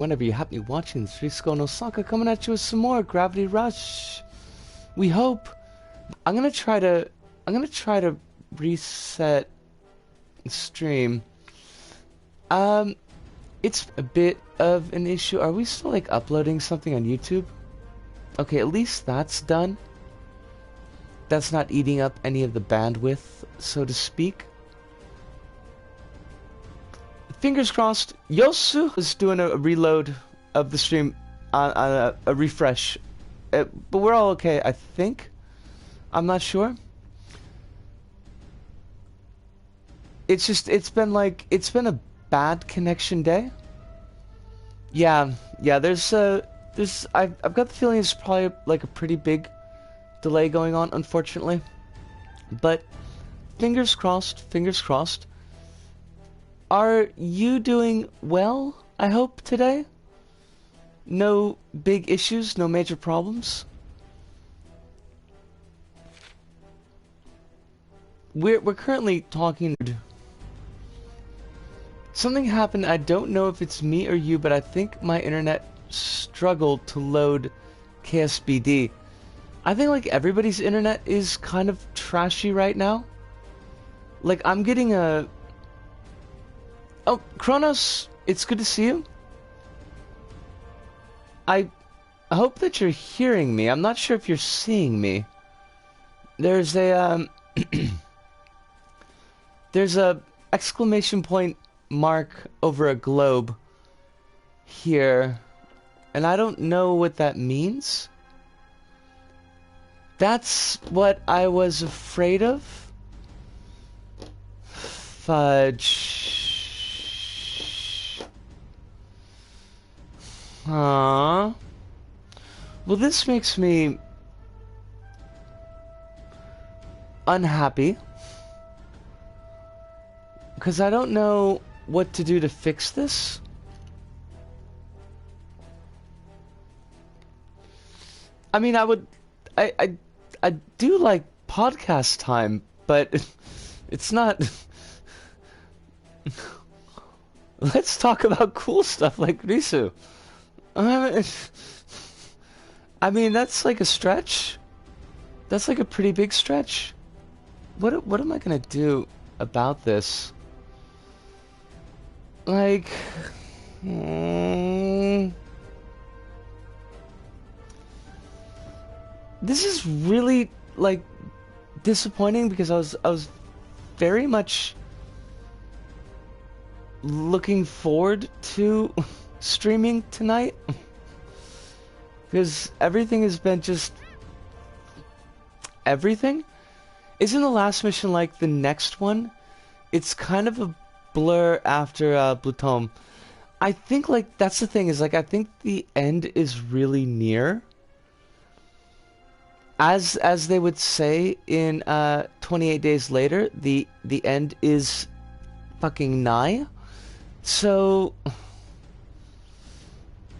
whenever you happen to be watching this, Risco and Osaka coming at you with some more Gravity Rush. We hope. I'm gonna try to reset the stream. It's a bit of an issue. Are we still like uploading something on YouTube? Okay, at least that's done. That's not eating up any of the bandwidth, so to speak. Fingers crossed. Yosu is doing a reload of the stream on a refresh. But we're all okay, I think. I'm not sure. It's just, it's been a bad connection day. Yeah, I've got the feeling it's probably like a pretty big delay going on, unfortunately. But fingers crossed, fingers crossed. Are you doing well, I hope, today? No big issues, no major problems? We're currently talking. Something happened. I don't know if it's me or you, but I think my internet struggled to load KSBD. I think like everybody's internet is kind of trashy right now. Like I'm getting a... Oh, Kronos, it's good to see you. I hope that you're hearing me. I'm not sure if you're seeing me. There's a there's a exclamation point mark over a globe here, and I don't know what that means. That's what I was afraid of. Fudge. Well, this makes me unhappy because I don't know what to do to fix this. I mean, I do like podcast time, but it's not. Let's talk about cool stuff like Risu. I mean, that's like a stretch. That's like a pretty big stretch. What am I gonna do about this? Like, this is really like disappointing because I was very much looking forward to streaming tonight because everything has been just everything. Isn't the last mission like the next one? It's kind of a blur after Blue Tome. I think like that's the thing is like I think the end is really near. As they would say in 28 Days Later, the end is fucking nigh. So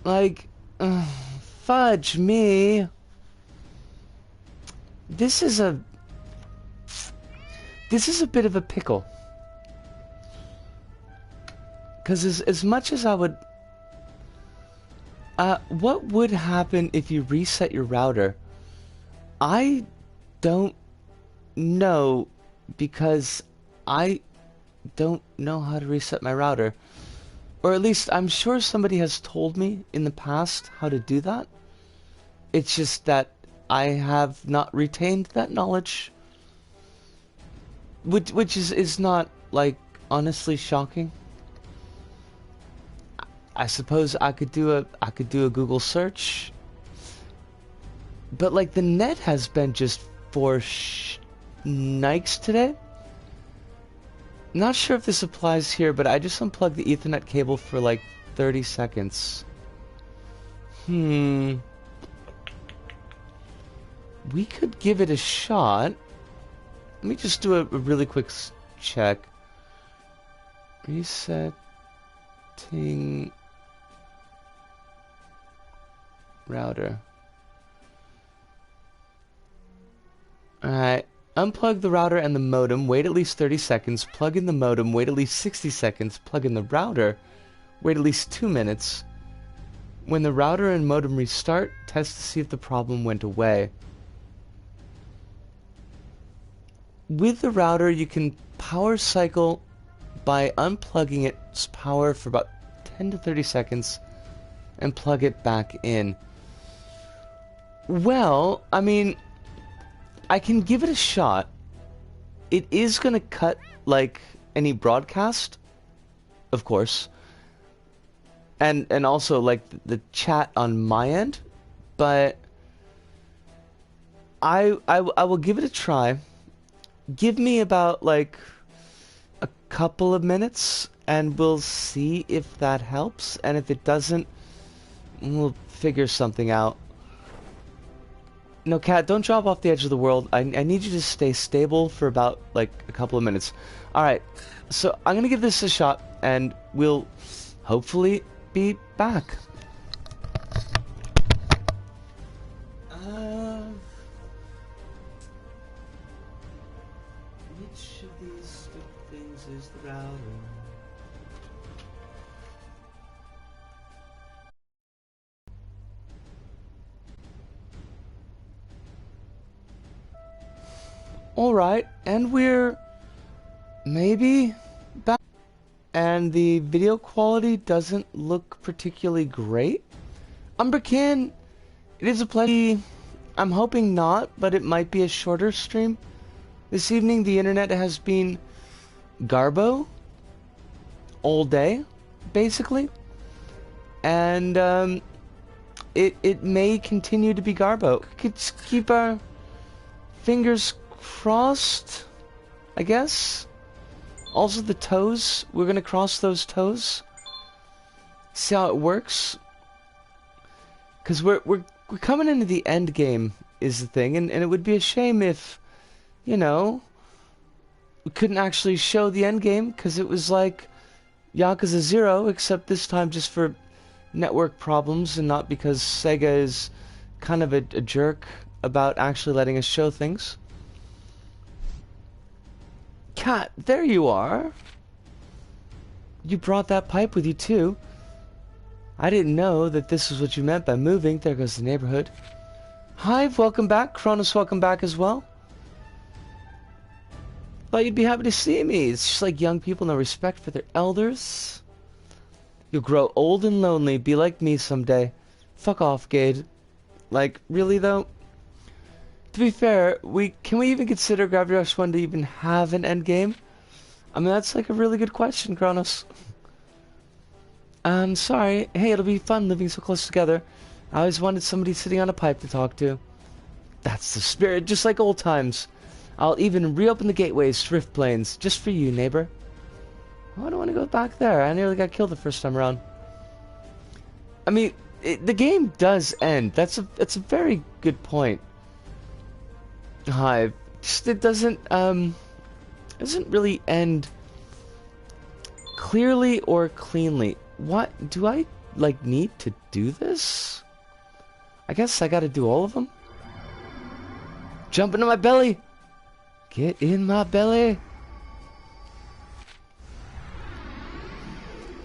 like, fudge me. This is a bit of a pickle. Because as much as I would... what would happen if you reset your router? I don't know, because I don't know how to reset my router. Or at least, I'm sure somebody has told me in the past how to do that. It's just that I have not retained that knowledge. Which is not, like, honestly shocking. I suppose I could do a Google search. But, like, the net has been just for nikes today. Not sure if this applies here, but I just unplugged the Ethernet cable for like 30 seconds. We could give it a shot. Let me just do a really quick check. Resetting router. Alright. Unplug the router and the modem, wait at least 30 seconds, plug in the modem, wait at least 60 seconds, plug in the router, wait at least 2 minutes, When the router and modem restart, test to see if the problem went away. With the router, you can power cycle by unplugging its power for about 10 to 30 seconds and plug it back in. Well, I mean, I can give it a shot. It is going to cut, like, any broadcast, of course. And also, like, the chat on my end. But I will give it a try. Give me about, like, a couple of minutes, and we'll see if that helps. And if it doesn't, we'll figure something out. No, Cat, don't drop off the edge of the world. I need you to stay stable for about, like, a couple of minutes. Alright, so I'm gonna give this a shot, and we'll hopefully be back. Which of these stupid things is the router? Alright, and we're maybe back. And the video quality doesn't look particularly great. Umbercan, it is a pleasure. I'm hoping not, but it might be a shorter stream. This evening the internet has been garbo all day, basically. And it may continue to be garbo. Could keep our fingers crossed, I guess. Also the toes, we're gonna cross those toes. See how it works. Cause we're coming into the end game is the thing, and it would be a shame if, you know, we couldn't actually show the end game, cause it was like Yakuza 0, except this time just for network problems and not because Sega is kind of a jerk about actually letting us show things. Cat, there you are. You brought that pipe with you too. I didn't know that this was what you meant by moving. There goes the neighborhood. Hive, welcome back. Kronos, welcome back as well. Thought you'd be happy to see me. It's just like young people, no respect for their elders. You'll grow old and lonely. Be like me someday. Fuck off, Gade. Like, really though? To be fair, can we even consider Gravity Rush 1 to even have an endgame? I mean, that's like a really good question, Kronos. I'm sorry. Hey, it'll be fun living so close together. I always wanted somebody sitting on a pipe to talk to. That's the spirit, just like old times. I'll even reopen the gateways to Rift Plains, just for you, neighbor. Oh, I don't want to go back there. I nearly got killed the first time around. I mean, the game does end. That's a very good point. Hive. Just it doesn't really end clearly or cleanly. What do I like need to do this? I guess I gotta do all of them. Jump into my belly. Get in my belly.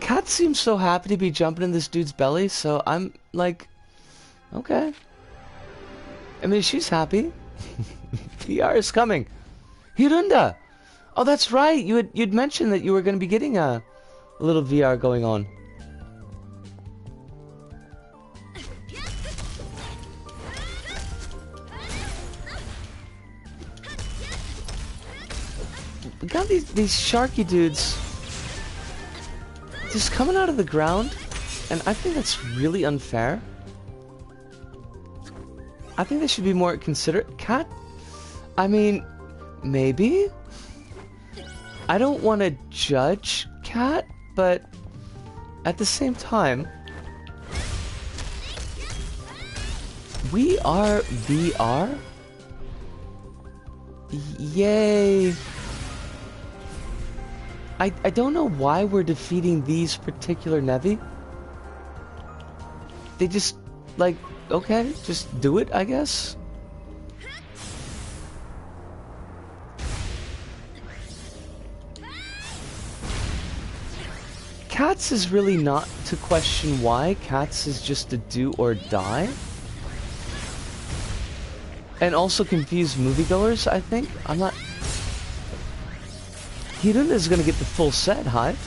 Cat seems so happy to be jumping in this dude's belly, so I'm like, okay. I mean, she's happy. VR is coming. Hirunda! Oh, that's right. You'd mentioned that you were going to be getting a little VR going on. We got these sharky dudes just coming out of the ground, and I think that's really unfair. I think they should be more considerate. Cat? I mean, maybe? I don't want to judge Cat, but at the same time, we are VR? Yay! I don't know why we're defeating these particular Nevi. They just, like, okay, just do it, I guess. Cats is really not to question why. Cats is just a do or die. And also confuse moviegoers, I think. I'm not... Hidun is gonna get the full set, Hive.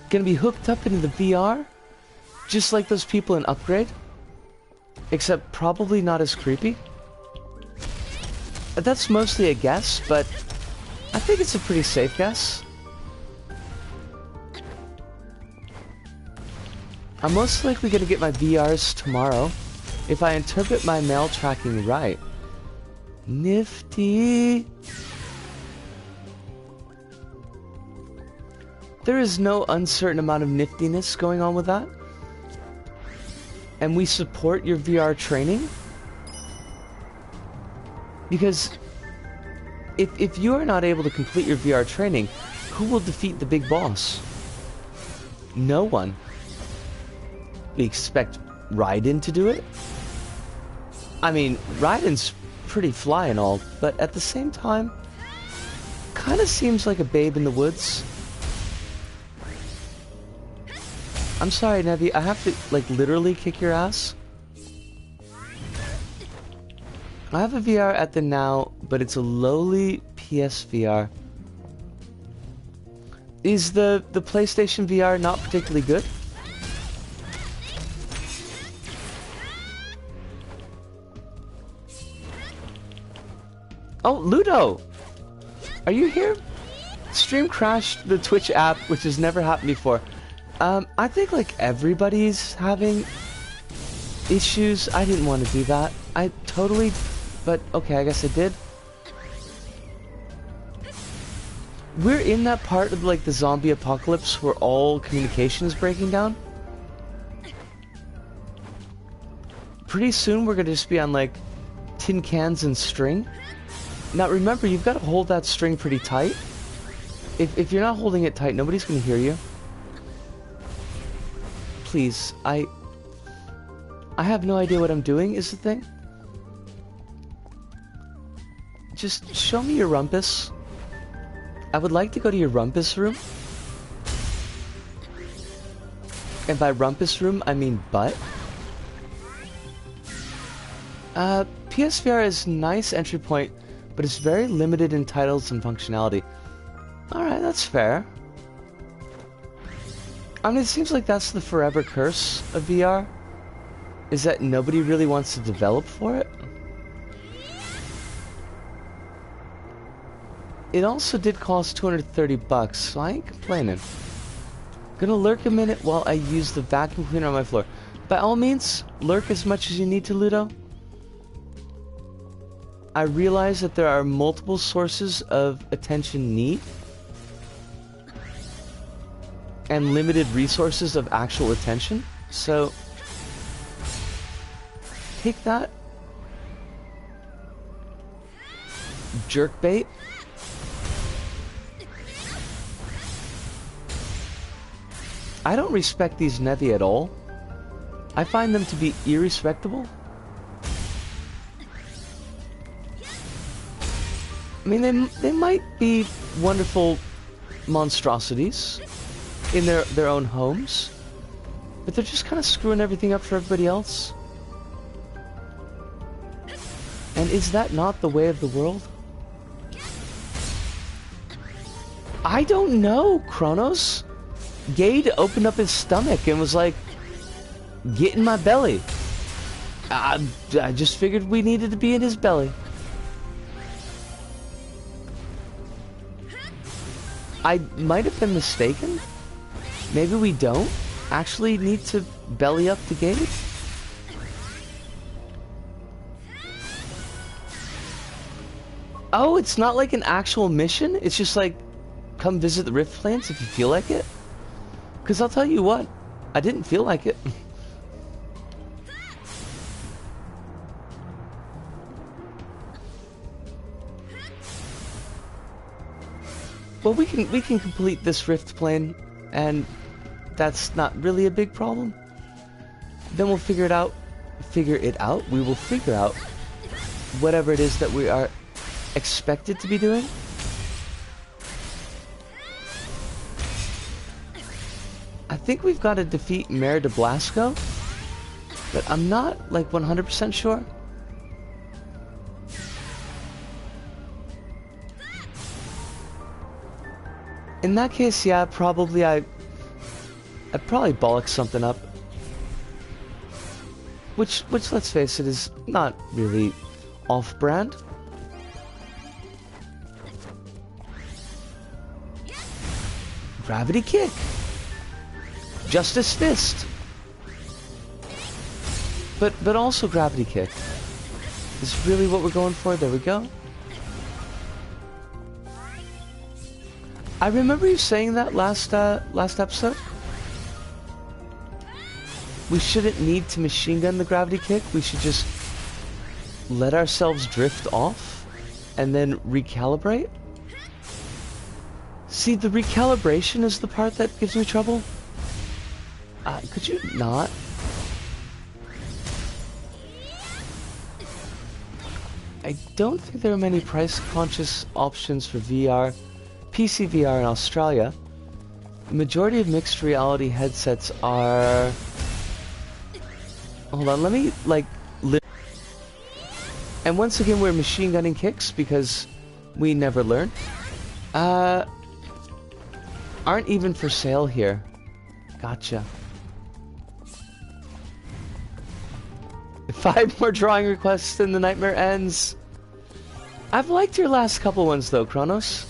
Gonna be hooked up into the VR. Just like those people in Upgrade. Except probably not as creepy. That's mostly a guess, but I think it's a pretty safe guess. I'm most likely gonna get my VRs tomorrow, if I interpret my mail tracking right. Nifty. There is no uncertain amount of niftiness going on with that. And we support your VR training. Because if you are not able to complete your VR training, who will defeat the big boss? No one. We expect Raiden to do it? I mean, Raiden's pretty fly and all, but at the same time, kind of seems like a babe in the woods. I'm sorry, Nevi, I have to, like, literally kick your ass. I have a VR at the now, but it's a lowly PSVR. Is the PlayStation VR not particularly good? Oh, Ludo! Are you here? Stream crashed the Twitch app, which has never happened before. I think like everybody's having issues. I didn't want to do that. I totally... But, okay, I guess I did. We're in that part of like the zombie apocalypse where all communication is breaking down. Pretty soon we're gonna just be on like tin cans and string. Now remember, you've got to hold that string pretty tight. If you're not holding it tight, nobody's gonna hear you. Please, I have no idea what I'm doing, is the thing. Just show me your rumpus. I would like to go to your rumpus room. And by rumpus room, I mean butt. PSVR is nice entry point, but it's very limited in titles and functionality. Alright, that's fair. I mean, it seems like that's the forever curse of VR. Is that nobody really wants to develop for it. It also did cost $230, so I ain't complaining. Gonna lurk a minute while I use the vacuum cleaner on my floor. By all means, lurk as much as you need to, Ludo. I realize that there are multiple sources of attention need and limited resources of actual attention, so take that. Jerkbait. I don't respect these Nevi at all. I find them to be irrespectable. I mean, they might be wonderful monstrosities in their own homes, but they're just kind of screwing everything up for everybody else. And is that not the way of the world? I don't know, Kronos. Gade opened up his stomach and was like, get in my belly. I just figured we needed to be in his belly. I might have been mistaken. Maybe we don't actually need to belly up to Gade. Oh, it's not like an actual mission? It's just like, come visit the Rift Plains if you feel like it? Because I'll tell you what, I didn't feel like it. Well, we can complete this Rift Plane, and that's not really a big problem. Then we'll figure it out. We will figure out whatever it is that we are expected to be doing. I think we've got to defeat Mayor de Blasco, but I'm not like 100% sure. In that case, yeah, probably I'd probably bollock something up. Which let's face it, is not really off-brand. Gravity kick. Justice fist. But also gravity kick. Is really what we're going for. There we go. I remember you saying that last episode. We shouldn't need to machine gun the gravity kick. We should just let ourselves drift off and then recalibrate. See, the recalibration is the part that gives me trouble. Could you not? I don't think there are many price-conscious options for VR, PC VR in Australia. The majority of mixed reality headsets are... Hold on, let me, like... And once again, we're machine gunning kicks because we never learn. Aren't even for sale here. Gotcha. 5 more drawing requests and the nightmare ends. I've liked your last couple ones though, Kronos.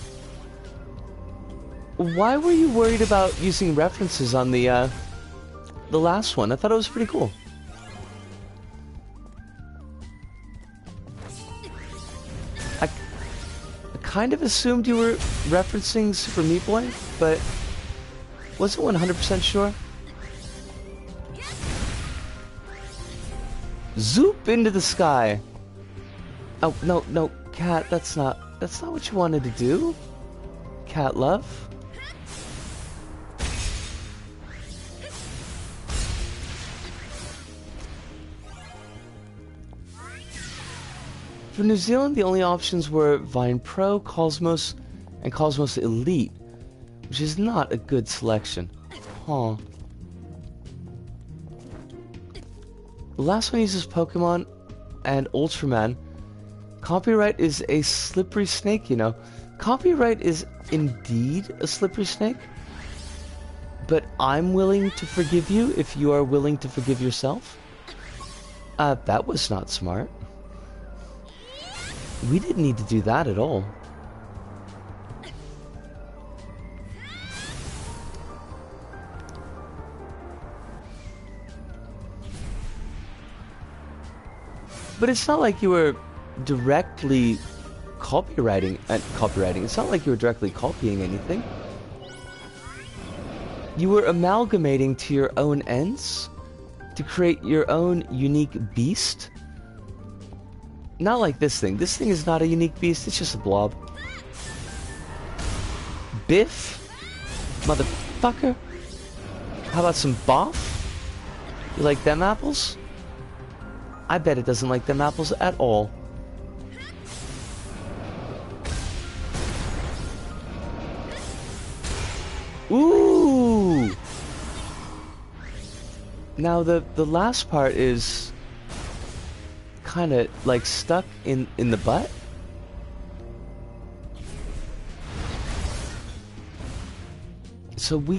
Why were you worried about using references on the last one? I thought it was pretty cool. I kind of assumed you were referencing Super Meat Boy, but wasn't 100% sure. Zoop into the sky. Oh, no, Cat, that's not what you wanted to do. Cat love. For New Zealand, the only options were Vine Pro, Cosmos, and Cosmos Elite, which is not a good selection. Huh. The last one uses Pokemon and Ultraman. Copyright is a slippery snake, you know. Copyright is indeed a slippery snake. But I'm willing to forgive you if you are willing to forgive yourself. That was not smart. We didn't need to do that at all. But it's not like you were directly copywriting. It's not like you were directly copying anything. You were amalgamating to your own ends to create your own unique beast. Not like this thing. This thing is not a unique beast. It's just a blob. Biff? Motherfucker? How about some Boff? You like them apples? I bet it doesn't like them apples at all. Ooh! Now the last part is kind of like stuck in the butt. So we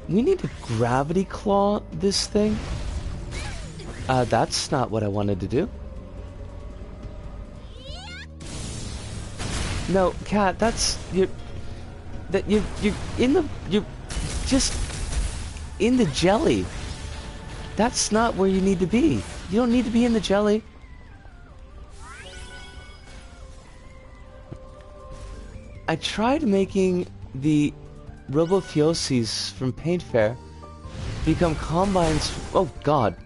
need to gravity claw this thing. That's not what I wanted to do. No, Cat, you're just in the jelly. That's not where you need to be. You don't need to be in the jelly. I tried making the Robofiosis from PtaER become combines. Oh God.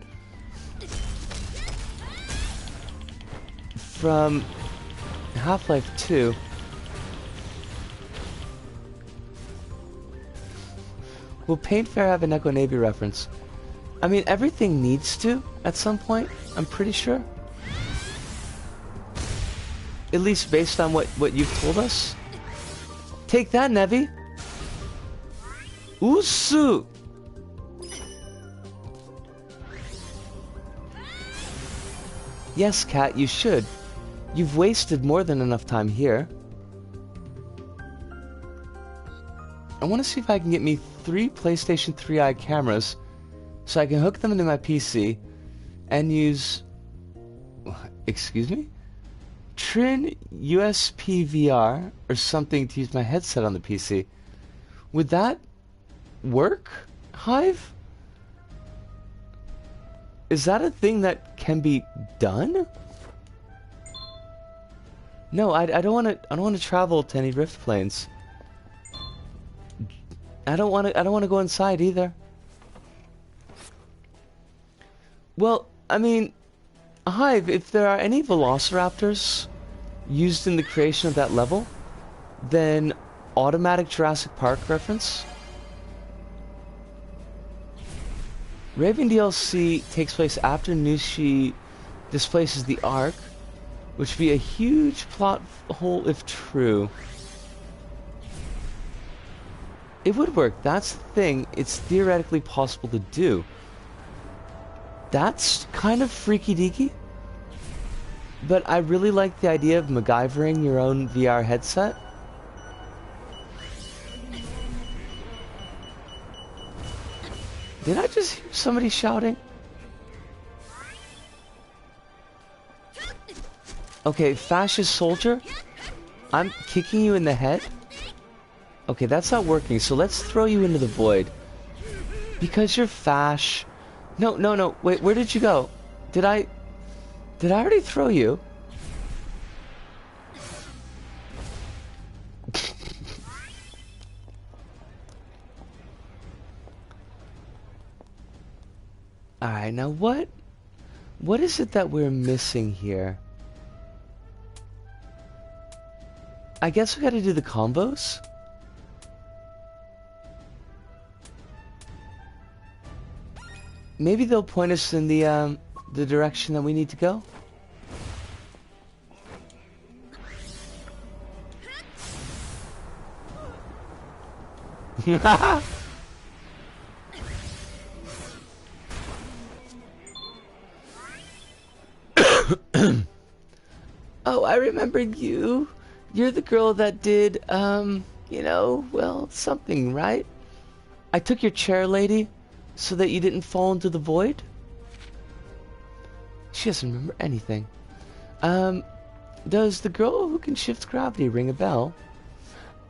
From Half-Life 2. Will PtaER have an Echo Navy reference? I mean, everything needs to at some point, I'm pretty sure. At least based on what you've told us. Take that, Nevi! Usu! Yes, Cat, you should. You've wasted more than enough time here. I want to see if I can get me 3 PlayStation 3i cameras so I can hook them into my PC and use... Excuse me? Trin USP VR or something to use my headset on the PC. Would that work, Hive? Is that a thing that can be done? No, I don't want to. I don't want to travel to any rift planes. I don't want to go inside either. Well, I mean, Hive, if there are any velociraptors used in the creation of that level, then automatic Jurassic Park reference. Raven DLC takes place after Nushi displaces the Ark, which would be a huge plot hole if true. It would work. That's the thing. It's theoretically possible to do. That's kind of freaky deaky. But I really like the idea of MacGyvering your own VR headset. Did I just hear somebody shouting? Okay, fascist soldier, I'm kicking you in the head. Okay, that's not working, so let's throw you into the void. Because you're fash. No, no, no, wait, where did you go? Did I already throw you? Alright, now what is it that we're missing here? I guess we gotta do the combos? Maybe they'll point us in the direction that we need to go? Oh, I remembered you. You're the girl that did, you know, well, something, right? I took your chair, lady, so that you didn't fall into the void? She doesn't remember anything. Does the girl who can shift gravity ring a bell?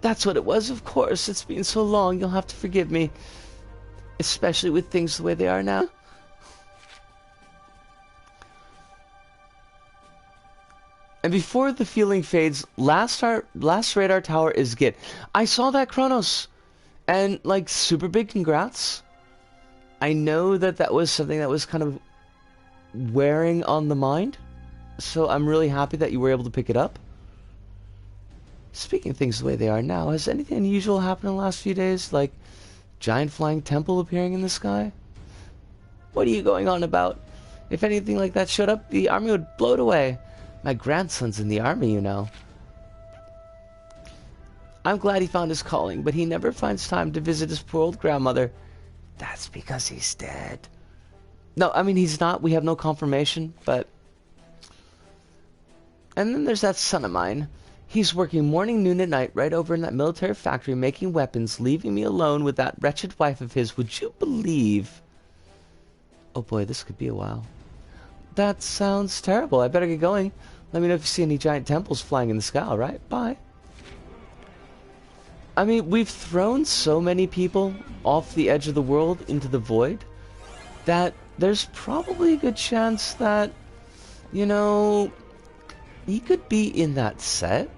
That's what it was, of course. It's been so long, you'll have to forgive me. Especially with things the way they are now. And before the feeling fades, last radar tower is Git. I saw that, Kronos. And, like, super big congrats. I know that that was something that was kind of wearing on the mind. So I'm really happy that you were able to pick it up. Speaking of things the way they are now, has anything unusual happened in the last few days? Like, giant flying temple appearing in the sky? What are you going on about? If anything like that showed up, the army would blow it away. My grandson's in the army, you know. I'm glad he found his calling, but he never finds time to visit his poor old grandmother. That's because he's dead. No, I mean, he's not. We have no confirmation, but... And then there's that son of mine. He's working morning, noon, and night right over in that military factory making weapons, leaving me alone with that wretched wife of his. Would you believe? Oh boy, this could be a while. That sounds terrible. I better get going. Let me know if you see any giant temples flying in the sky, alright? Bye. I mean, we've thrown so many people off the edge of the world into the void that there's probably a good chance that, you know, he could be in that set.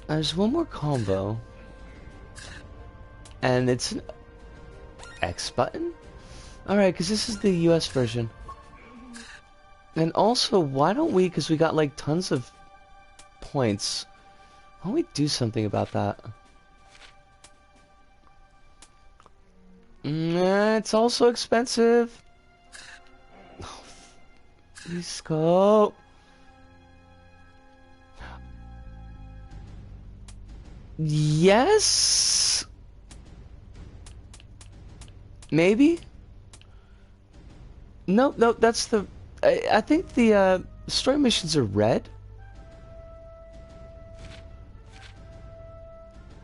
There's one more combo. And it's an X button? Alright, because this is the US version. And also, why don't we, because we got like tons of points, why don't we do something about that? It's also expensive. Oh, please go. Yes? Maybe? Nope, nope, that's the... I think the story missions are red.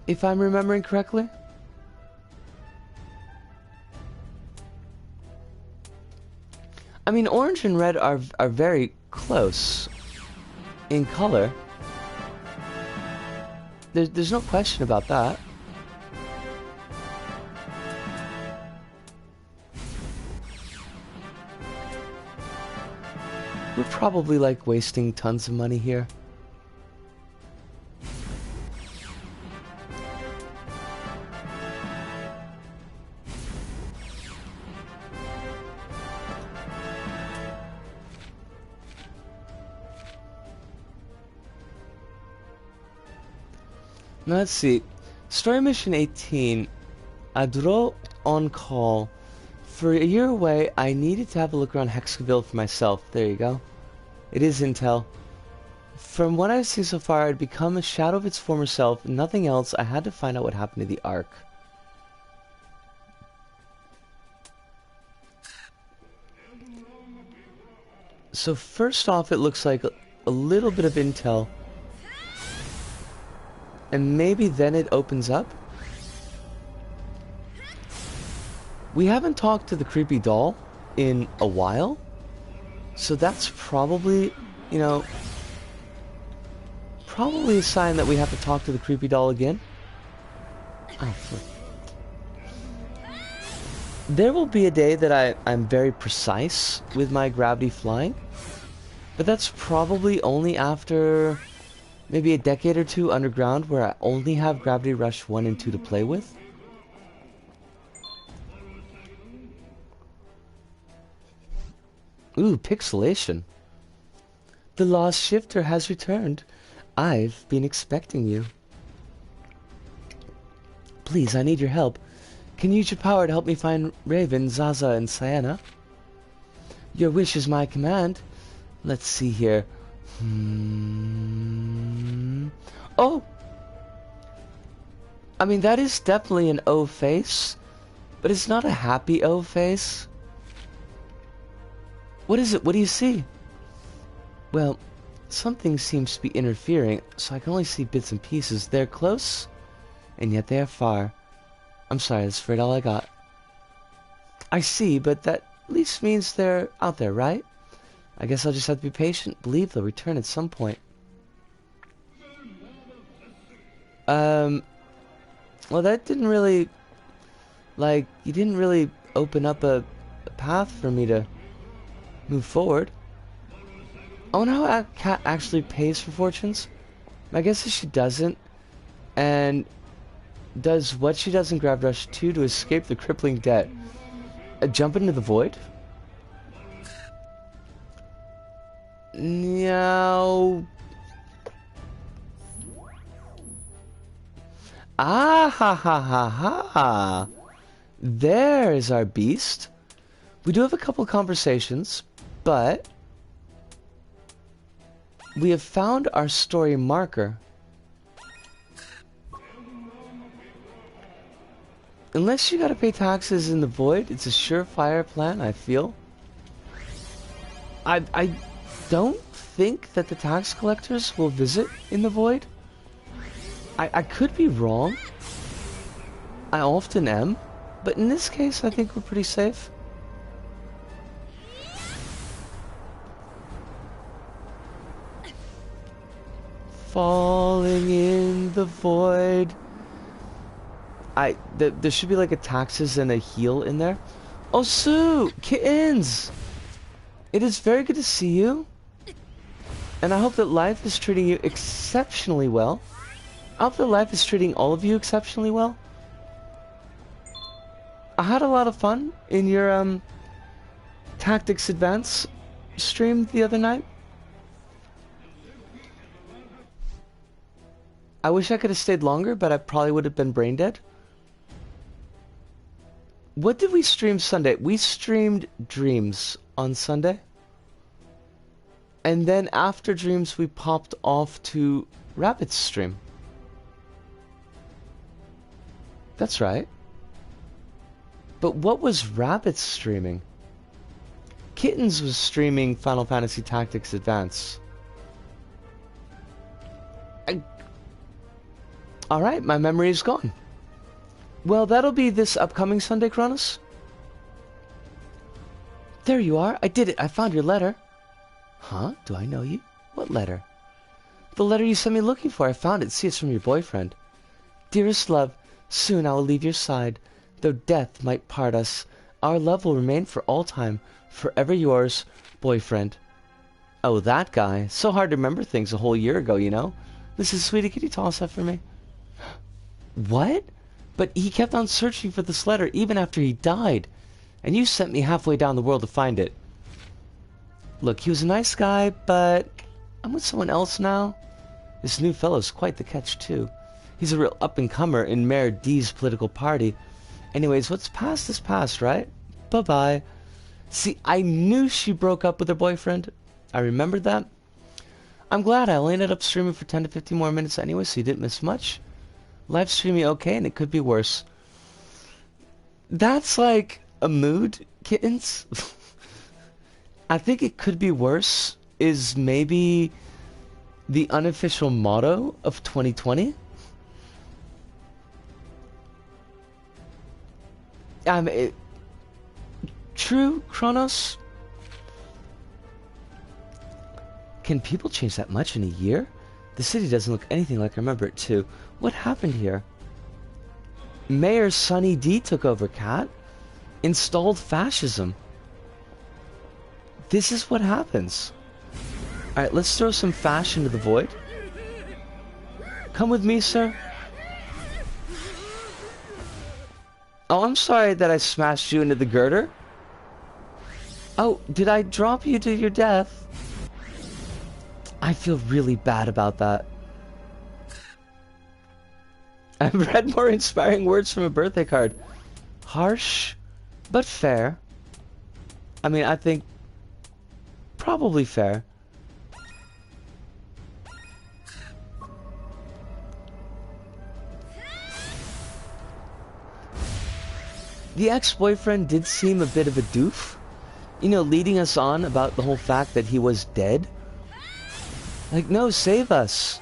If I'm remembering correctly. I mean, orange and red are very close in color. There's no question about that. We're probably like wasting tons of money here. Now let's see. Story mission 18. Adro on call. For a year away, I needed to have a look around Hexaville for myself. There you go. It is intel. From what I've seen so far, it had become a shadow of its former self. Nothing else. I had to find out what happened to the Ark. So first off, it looks like a little bit of intel. And maybe then it opens up? We haven't talked to the creepy doll in a while. So that's probably, you know, probably a sign that we have to talk to the creepy doll again. Oh, flip. There will be a day that I'm very precise with my gravity flying. But that's probably only after maybe a decade or two underground where I only have Gravity Rush 1 and 2 to play with. Ooh, pixelation. The lost shifter has returned. I've been expecting you. Please, I need your help. Can you use your power to help me find Raven, Zaza, and Sienna? Your wish is my command. Let's see here. Oh! I mean, that is definitely an O face, but it's not a happy O face. What is it? What do you see? Well, something seems to be interfering, so I can only see bits and pieces. They're close, and yet they are far. I'm sorry, that's afraid all I got. I see, but that at least means they're out there, right? I guess I'll just have to be patient. Believe they'll return at some point. Well, that didn't really... Like, you didn't really open up a path for me to move forward. I wonder how a cat actually pays for fortunes. My guess is she doesn't. And does what she does in Grav Rush 2 to escape the crippling debt. Jump into the void? No. Ah ha ha ha ha. There's our beast. We do have a couple conversations, but we have found our story marker. Unless you gotta pay taxes in the void, it's a surefire plan, I feel. I don't think that the tax collectors will visit in the void. I could be wrong. I often am. But in this case, I think we're pretty safe. Falling in the void. There should be like a taxes and a heal in there. Oh, Sue! Kittens! It is very good to see you. And I hope that life is treating you exceptionally well. I hope that life is treating all of you exceptionally well. I had a lot of fun in your Tactics Advance stream the other night. I wish I could have stayed longer, but I probably would have been brain dead. What did we stream Sunday? We streamed Dreams on Sunday. And then after Dreams, we popped off to Rabbit's stream. That's right. But what was Rabbit streaming? Kittens was streaming Final Fantasy Tactics Advance. Alright, my memory is gone. Well, that'll be this upcoming Sunday, Kronos. There you are. I did it. I found your letter. Huh? Do I know you? What letter? The letter you sent me looking for. I found it. See, it's from your boyfriend. Dearest love, soon I will leave your side. Though death might part us, our love will remain for all time. Forever yours, boyfriend. Oh, that guy. So hard to remember things a whole year ago, you know? Listen, sweetie, can you toss that for me? What? But he kept on searching for this letter even after he died. And you sent me halfway down the world to find it. Look, he was a nice guy, but I'm with someone else now. This new fellow's quite the catch, too. He's a real up-and-comer in Mayor D's political party. Anyways, what's past is past, right? Bye-bye. See, I knew she broke up with her boyfriend. I remembered that. I'm glad I only ended up streaming for 10 to 15 more minutes anyway, so you didn't miss much. Live streaming okay, and it could be worse. That's like a mood, kittens. I think it could be worse is maybe the unofficial motto of 2020. True, Kronos? Can people change that much in a year? The city doesn't look anything like I remember it to. What happened here? Mayor Sunny D took over, Cat. Installed fascism. This is what happens. Alright, let's throw some fash into the void. Come with me, sir. Oh, I'm sorry that I smashed you into the girder. Oh, did I drop you to your death? I feel really bad about that. I've read more inspiring words from a birthday card. Harsh, but fair. I mean, I think probably fair. The ex-boyfriend did seem a bit of a doof. You know, leading us on about the whole fact that he was dead. Like, no, save us.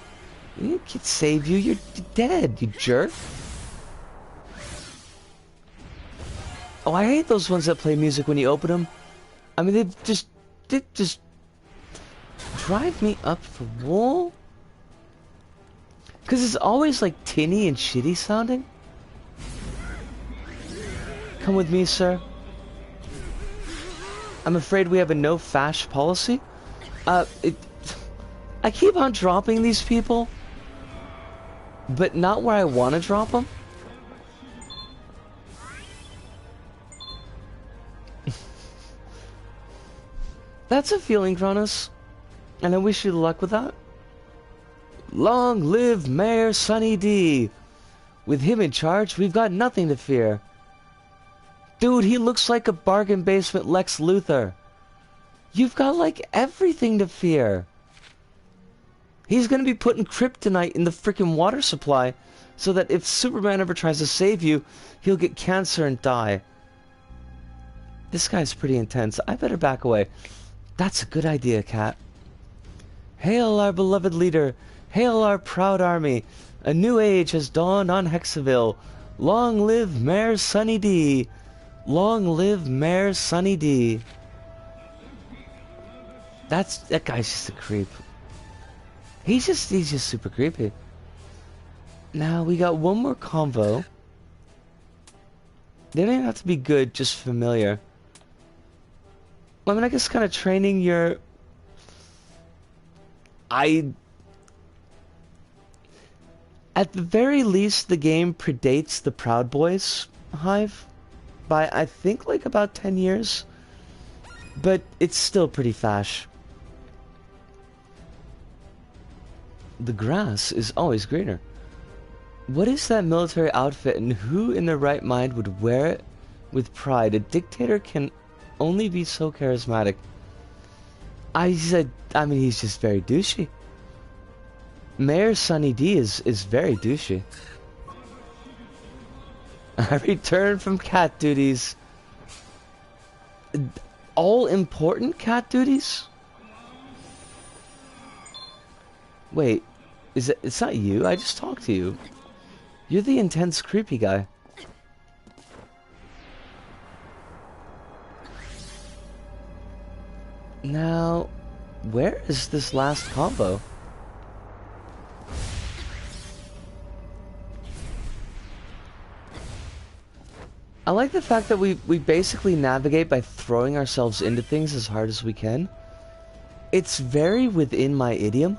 We can't save you. You're dead, you jerk. Oh, I hate those ones that play music when you open them. I mean, they just drive me up the wall. Because it's always like tinny and shitty sounding. Come with me, sir. I'm afraid we have a no fash policy. I keep on dropping these people, but not where I want to drop them. That's a feeling, Kronos, and I wish you luck with that. Long live Mayor Sunny D. With him in charge, we've got nothing to fear. Dude, he looks like a bargain basement Lex Luthor. You've got, like, everything to fear. He's gonna be putting kryptonite in the freaking water supply so that if Superman ever tries to save you, he'll get cancer and die. This guy's pretty intense. I better back away. That's a good idea, Cat. Hail our beloved leader. Hail our proud army. A new age has dawned on Hexaville. Long live Mayor Sunny D. Long live Mayor Sunny D. That guy's just a creep. He's just super creepy. Now we got one more convo. They don't even have to be good, just familiar. I mean, I guess kind of training your... At the very least, the game predates the Proud Boys hive by, I think, like about 10 years. But it's still pretty fash. The grass is always greener. What is that military outfit, and who in their right mind would wear it with pride? A dictator can only be so charismatic. I mean, he's just very douchey. Mayor Sunny D is very douchey. I returned from cat duties. All important cat duties? Wait, is it? It's not you. I just talked to you. You're the intense, creepy guy. Now, where is this last combo? I like the fact that we basically navigate by throwing ourselves into things as hard as we can. It's very within my idiom.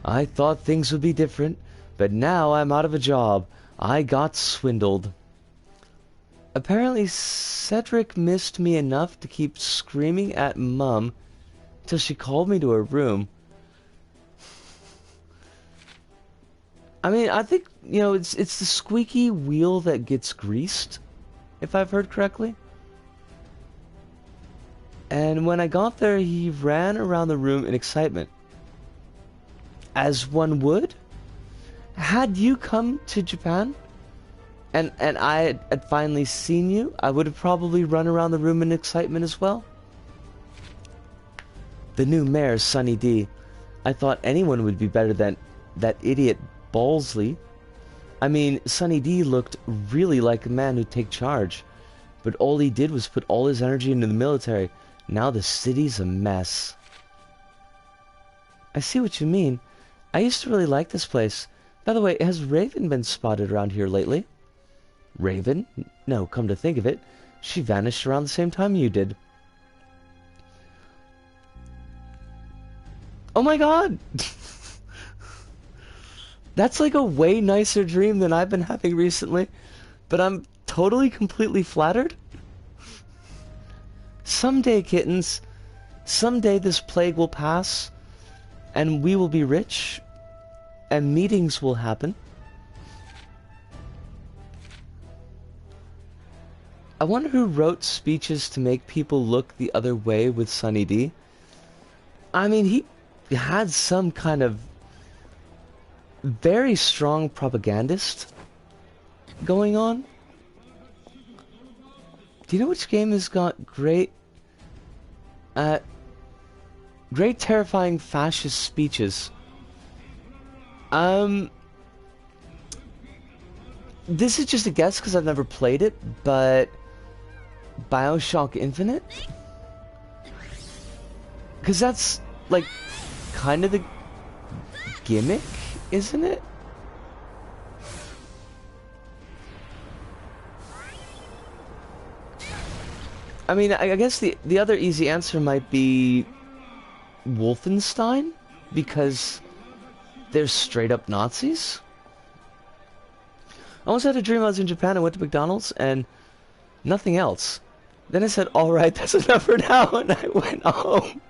I thought things would be different, but now I'm out of a job. I got swindled. Apparently Cedric missed me enough to keep screaming at Mum till she called me to her room. I mean, I think, you know, it's the squeaky wheel that gets greased, if I've heard correctly. And when I got there, he ran around the room in excitement. As one would? Had you come to Japan, and I had finally seen you, I would have probably run around the room in excitement as well. The new mayor, Sunny D. I thought anyone would be better than that idiot Ballsley. I mean, Sunny D looked really like a man who'd take charge, but all he did was put all his energy into the military. Now the city's a mess. I see what you mean. I used to really like this place. By the way, has Raven been spotted around here lately? Raven? No, come to think of it, she vanished around the same time you did. Oh my god! That's like a way nicer dream than I've been having recently, but I'm totally, completely flattered. Someday, kittens, someday this plague will pass, and we will be rich, and meetings will happen. I wonder who wrote speeches to make people look the other way with Sunny D. I mean, he had some kind of very strong propagandist going on. Do you know which game has got great terrifying fascist speeches? This is just a guess because I've never played it, but BioShock Infinite? Because that's like kind of the gimmick, isn't it? I mean, I guess the other easy answer might be Wolfenstein, because they're straight up Nazis. I once had a dream I was in Japan and went to McDonald's and nothing else. Then I said, alright, that's enough for now, and I went home.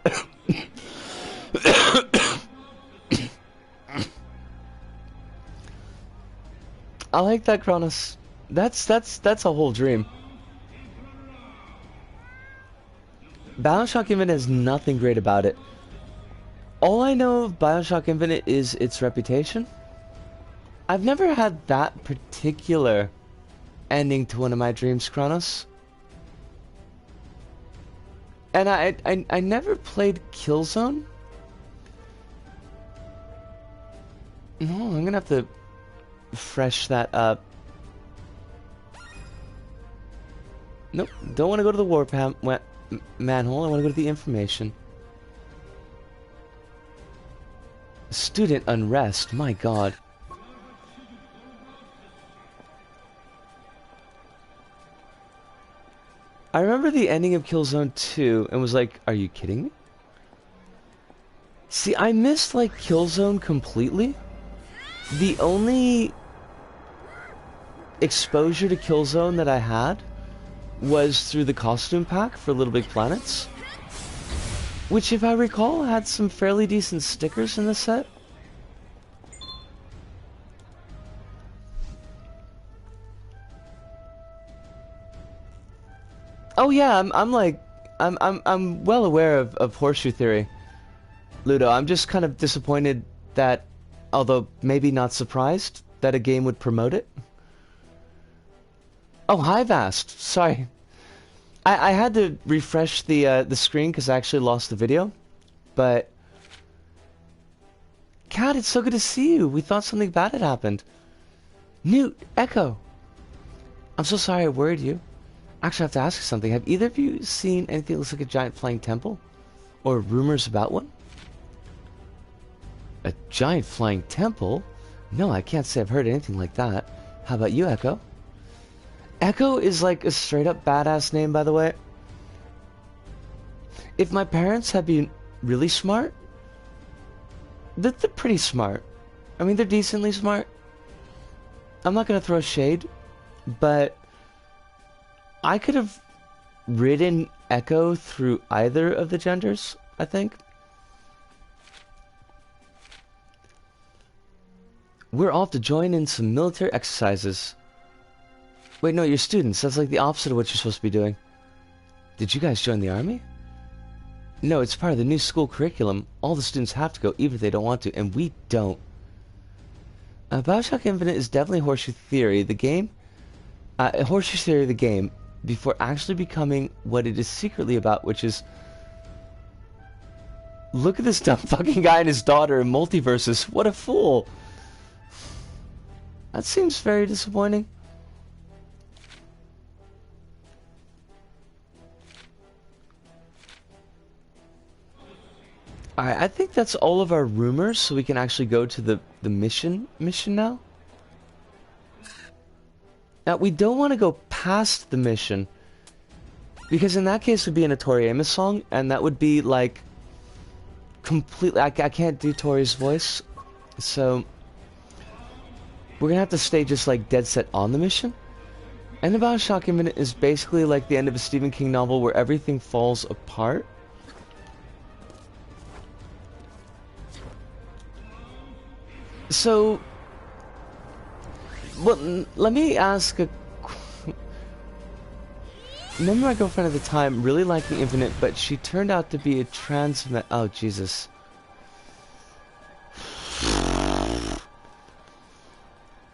I like that, Kronos. That's a whole dream. BioShock Infinite has nothing great about it. All I know of BioShock Infinite is its reputation. I've never had that particular ending to one of my dreams, Kronos. And I never played Killzone. No, I'm gonna have to fresh that up. Nope, don't want to go to the warp manhole. I want to go to the information. Student unrest, my god. I remember the ending of Killzone 2 and was like, are you kidding me? See, I missed like Killzone completely. The only exposure to Killzone that I had was through the costume pack for Little Big Planets, which, if I recall, had some fairly decent stickers in the set. Oh yeah, I'm well aware of Horseshoe Theory, Ludo. I'm just kind of disappointed that Although maybe not surprised that a game would promote it. Oh, hi Vast. Sorry. I had to refresh the screen because I actually lost the video. But Kat, it's so good to see you. We thought something bad had happened. Newt, Echo. I'm so sorry I worried you. Actually, I have to ask you something. Have either of you seen anything that looks like a giant flying temple? Or rumors about one? A giant flying temple? No, I can't say I've heard anything like that. How about you, Echo? Echo is like a straight up badass name, by the way. If my parents had been really smart, they're pretty smart. I mean, they're decently smart. I'm not gonna throw shade, but I could have ridden Echo through either of the genders, I think. We're off to join in some military exercises. Wait, no, you're students. That's like the opposite of what you're supposed to be doing. Did you guys join the army? No, it's part of the new school curriculum. All the students have to go, even if they don't want to, and we don't. Bioshock Infinite is definitely Horseshoe Theory, the game. Horseshoe Theory, the game, before actually becoming what it is secretly about, which is... Look at this dumb fucking guy and his daughter in multiverses. What a fool. That seems very disappointing. Alright, I think that's all of our rumors, so we can actually go to the mission now. Now, we don't want to go past the mission, because in that case it would be in a Tori Amos song, and that would be, like, completely... I can't do Tori's voice, so... We're gonna have to stay just, like, dead set on the mission. And the Bioshock Infinite is basically like the end of a Stephen King novel where everything falls apart. So... Well, let me ask a... Remember my girlfriend at the time really liking Infinite, but she turned out to be a transmet... Oh, Jesus.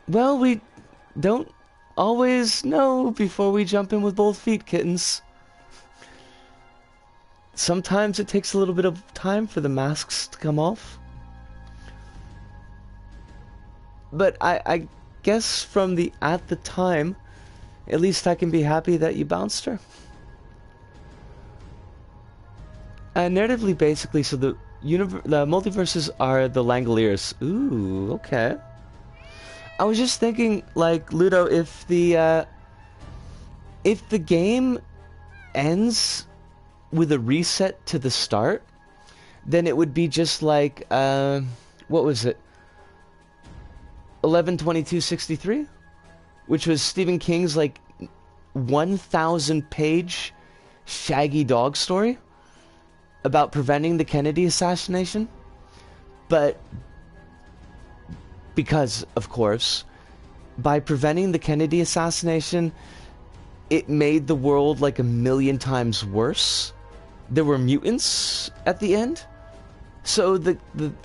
Well, we don't always know before we jump in with both feet, kittens. Sometimes it takes a little bit of time for the masks to come off. But I guess from the at the time, at least I can be happy that you bounced her. Narratively, basically, so the multiverses are the Langoliers. Ooh, okay. I was just thinking, like, Ludo, if the game ends with a reset to the start, then it would be just like, what was it? 11/22/63, which was Stephen King's, like, 1,000-page Shaggy Dog story about preventing the Kennedy assassination. But because, of course, by preventing the Kennedy assassination, it made the world like 1,000,000 times worse. There were mutants at the end. So the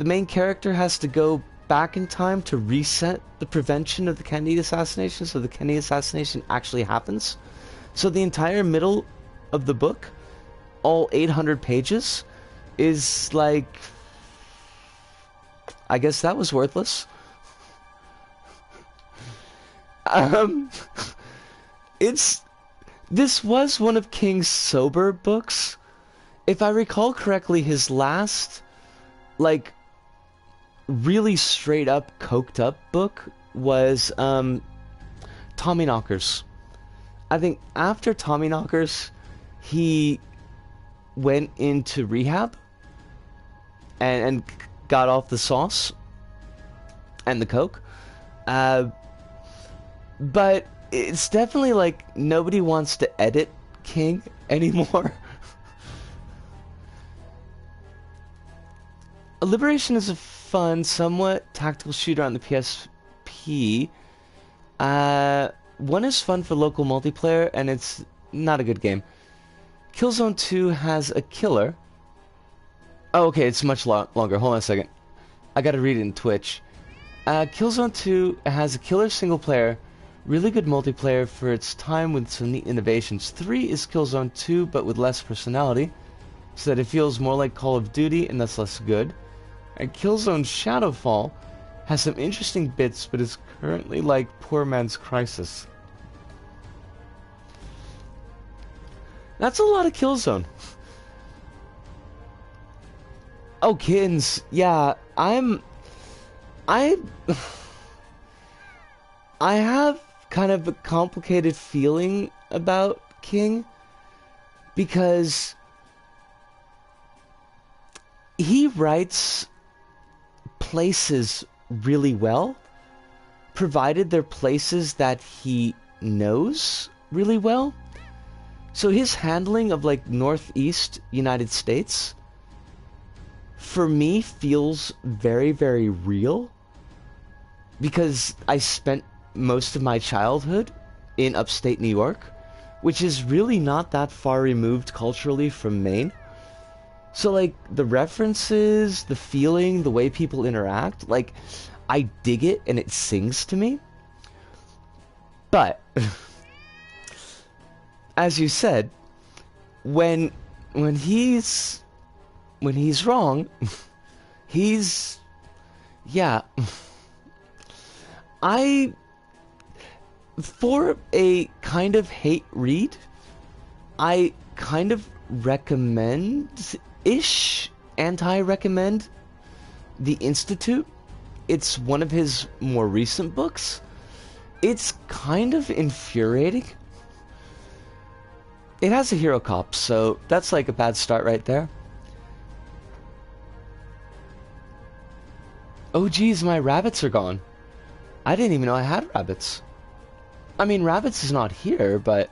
main character has to go back in time to reset the prevention of the Kennedy assassination, so the Kennedy assassination actually happens. So the entire middle of the book, all 800 pages, is like... I guess that was worthless. This was one of King's sober books. If I recall correctly, his last, like, really straight up, coked up book was, Tommyknockers. I think after Tommyknockers, he went into rehab and got off the sauce and the coke. But it's definitely like nobody wants to edit King anymore. Liberation is a fun, somewhat tactical shooter on the PSP. One is fun for local multiplayer, and it's not a good game. Killzone 2 has a killer. Oh, okay, it's much longer. Hold on a second. I gotta read it in Twitch. Killzone 2 has a killer single player, really good multiplayer for its time with some neat innovations. 3 is Killzone 2 but with less personality, so that it feels more like Call of Duty and that's less good. And Killzone Shadowfall has some interesting bits but is currently like poor man's Crisis. That's a lot of Killzone. Oh, kittens. Yeah, I I have kind of a complicated feeling about King because he writes places really well, provided they're places that he knows really well. So his handling of like Northeast United States for me feels very, very real because I spent most of my childhood in upstate New York, which is really not that far removed culturally from Maine. So like the references, the feeling, the way people interact, like I dig it and it sings to me. But as you said, when he's wrong, he's yeah. I for a kind of hate read, I kind of anti-recommend The Institute. It's one of his more recent books. It's kind of infuriating. It has a hero cop, so that's like a bad start right there. Oh geez, my rabbits are gone. I didn't even know I had rabbits. I mean, rabbits is not here, but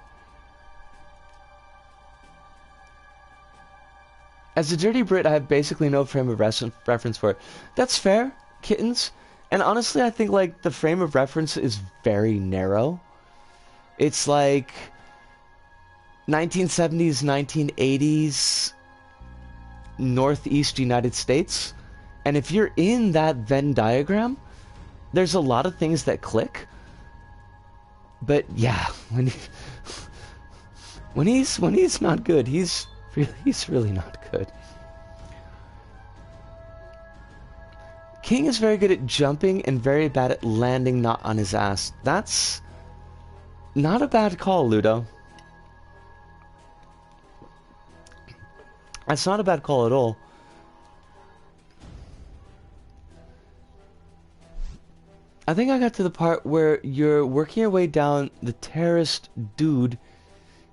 as a dirty Brit, I have basically no frame of reference for it. That's fair, kittens. And honestly, I think like the frame of reference is very narrow. It's like 1970s, 1980s, Northeast United States. And if you're in that Venn diagram, there's a lot of things that click. But yeah, when he's not good, he's really not good. King is very good at jumping and very bad at landing not on his ass. That's not a bad call, Ludo. That's not a bad call at all. I think I got to the part where you're working your way down the terrorist dude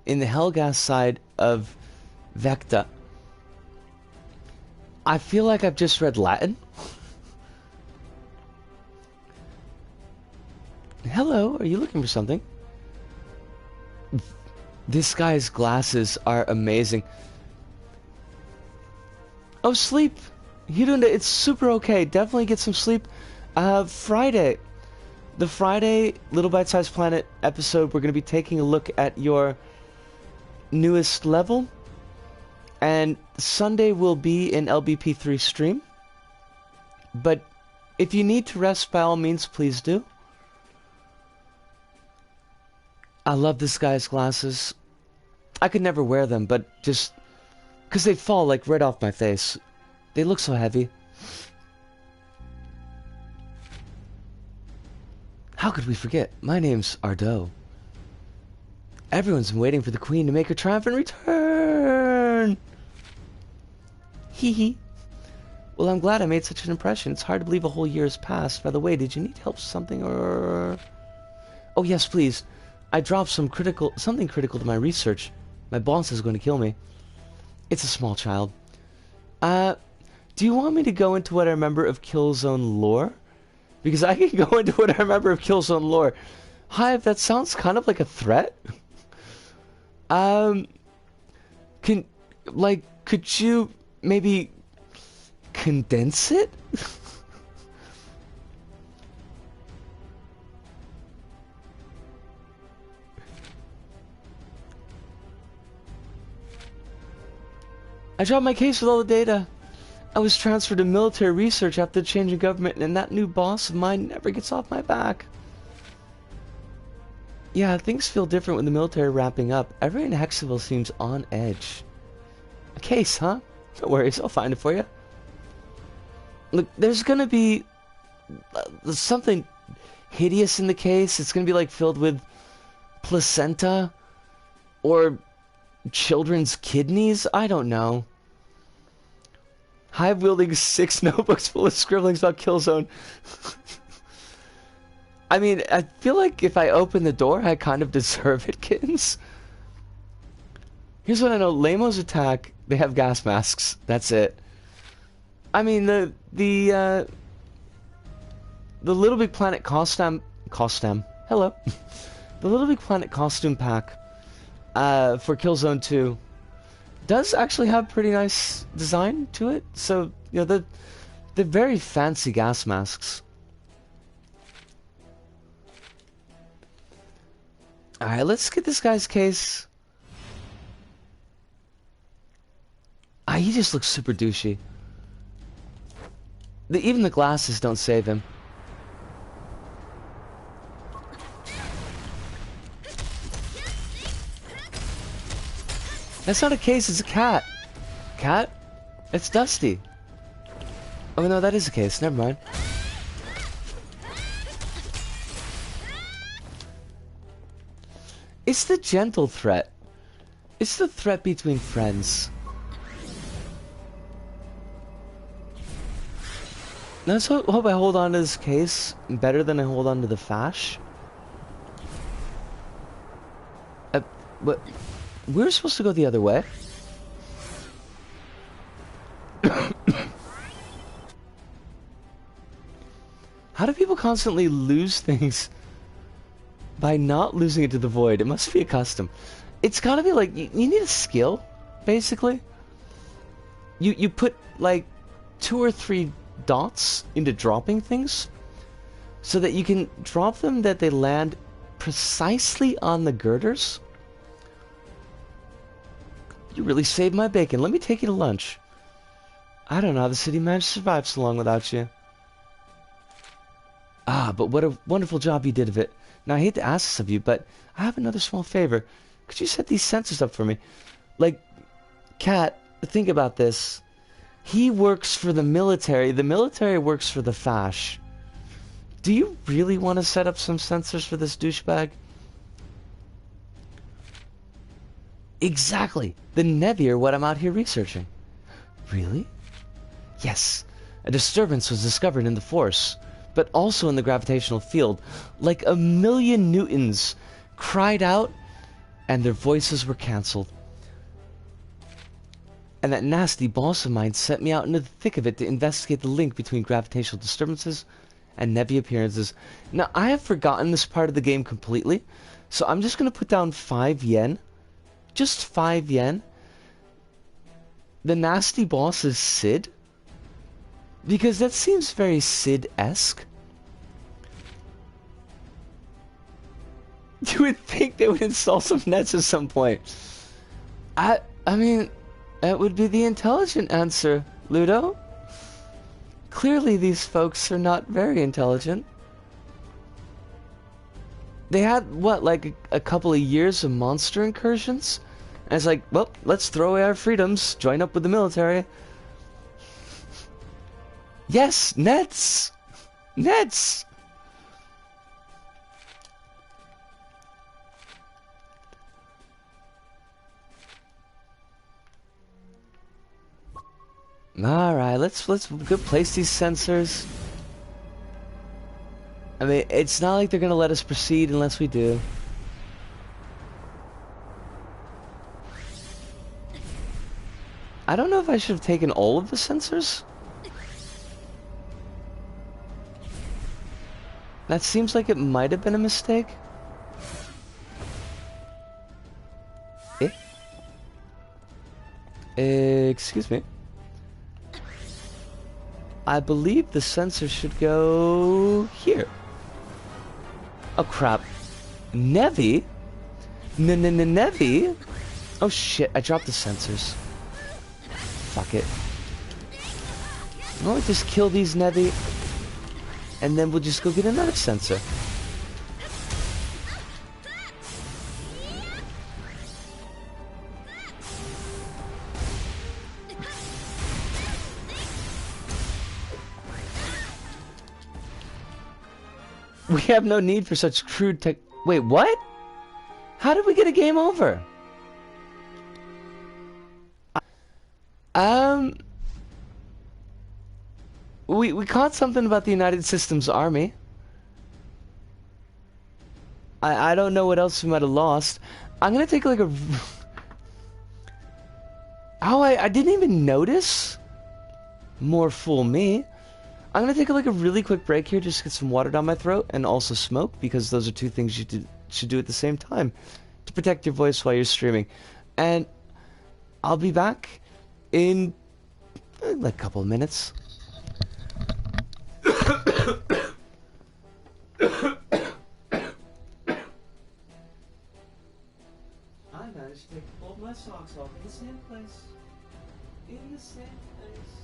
in the Helgas side of Vecta. I feel like I've just read Latin. Hello, are you looking for something? This guy's glasses are amazing. Oh, sleep. You doing it? It's super okay. Definitely get some sleep. Friday. The Friday Little Bite Size Planet episode, we're going to be taking a look at your newest level. And Sunday will be an LBP3 stream. But if you need to rest, by all means, please do. I love this guy's glasses. I could never wear them, but just because they fall like right off my face. They look so heavy. How could we forget? My name's Ardo. Everyone's been waiting for the Queen to make her triumphant return. Hee hee. Well, I'm glad I made such an impression. It's hard to believe a whole year has passed. By the way, did you need help with something or... Oh, yes, please. I dropped something critical to my research. My boss is going to kill me. It's a small child. Do you want me to go into what I remember of Killzone lore? Because I can go into what I remember of Killzone lore. Hive, that sounds kind of like a threat. Could you maybe condense it? I dropped my case with all the data. I was transferred to military research after the change in government, and that new boss of mine never gets off my back. Yeah, things feel different when the military wrapping up. Everyone in Hexaville seems on edge. A case, huh? No worries, I'll find it for you. Look, there's gonna be something hideous in the case. It's gonna be like filled with placenta or children's kidneys. I don't know. Hive wielding 6 notebooks full of scribblings about Killzone. I mean, I feel like if I open the door, I kind of deserve it, kittens. Here's what I know. Lamo's attack, they have gas masks. That's it. I mean, the Little Big Planet costume... Hello. The Little Big Planet costume pack for Killzone 2 does actually have pretty nice design to it. So, you know, they're very fancy gas masks. Alright, let's get this guy's case. He just looks super douchey. Even the glasses don't save him. That's not a case, it's a cat. Cat? It's Dusty. Oh no, that is a case, never mind. It's the gentle threat. It's the threat between friends. Let's hope I hold on to this case better than I hold on to the fash. But we're supposed to go the other way. How do people constantly lose things by not losing it to the void? It must be a custom. It's gotta be like, you need a skill, basically. You put like 2 or 3 dots into dropping things so that you can drop them that they land precisely on the girders. You really saved my bacon. Let me take you to lunch. I don't know how the city managed to survive so long without you. But what a wonderful job you did of it. Now, I hate to ask this of you, but I have another small favor. Could you set these sensors up for me? Like, Cat, think about this. He works for the military. The military works for the fash. Do you really want to set up some sensors for this douchebag? Exactly. The Nevi are what I'm out here researching. Really? Yes. A disturbance was discovered in the force, but also in the gravitational field. Like 1,000,000 newtons cried out, and their voices were cancelled. And that nasty boss of mine sent me out into the thick of it to investigate the link between gravitational disturbances and Nevi appearances. Now, I have forgotten this part of the game completely, so I'm just going to put down 5 yen. Just 5 yen. The nasty boss is Sid. Because that seems very Sid-esque. You would think they would install some nets at some point. I mean, that would be the intelligent answer, Ludo. Clearly these folks are not very intelligent. They had, what, like a couple of years of monster incursions? And it's like, well, let's throw away our freedoms, join up with the military. Yes, nets! Nets! Alright, let's go place these sensors. I mean, it's not like they're gonna let us proceed unless we do. I don't know if I should have taken all of the sensors. That seems like it might have been a mistake. Excuse me. I believe the sensor should go here. Oh crap. Nevi? Nevi? Oh shit, I dropped the sensors. Fuck it. I'll just kill these Nevi, and then we'll just go get another sensor. We have no need for such crude tech. Wait, what? How did we get a game over? Um, we caught something about the United Systems Army. I don't know what else we might have lost. I'm gonna take like a... Oh, I didn't even notice? More fool me. I'm gonna take like a really quick break here, just get some water down my throat, and also smoke, because those are two things you should do at the same time to protect your voice while you're streaming. And I'll be back in like a couple of minutes. I managed to take both my socks off in the same place. In the same place.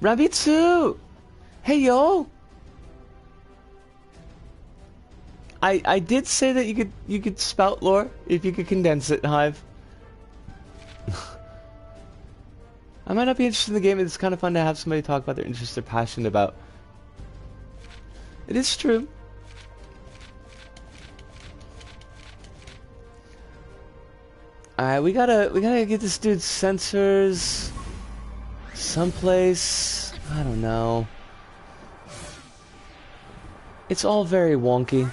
Rabitsu! Hey, yo! I did say that you could spout lore if you could condense it, Hive. I might not be interested in the game, but it's kind of fun to have somebody talk about their interests they're passionate about. It is true. Alright, we gotta get this dude's sensors someplace. I don't know. It's all very wonky.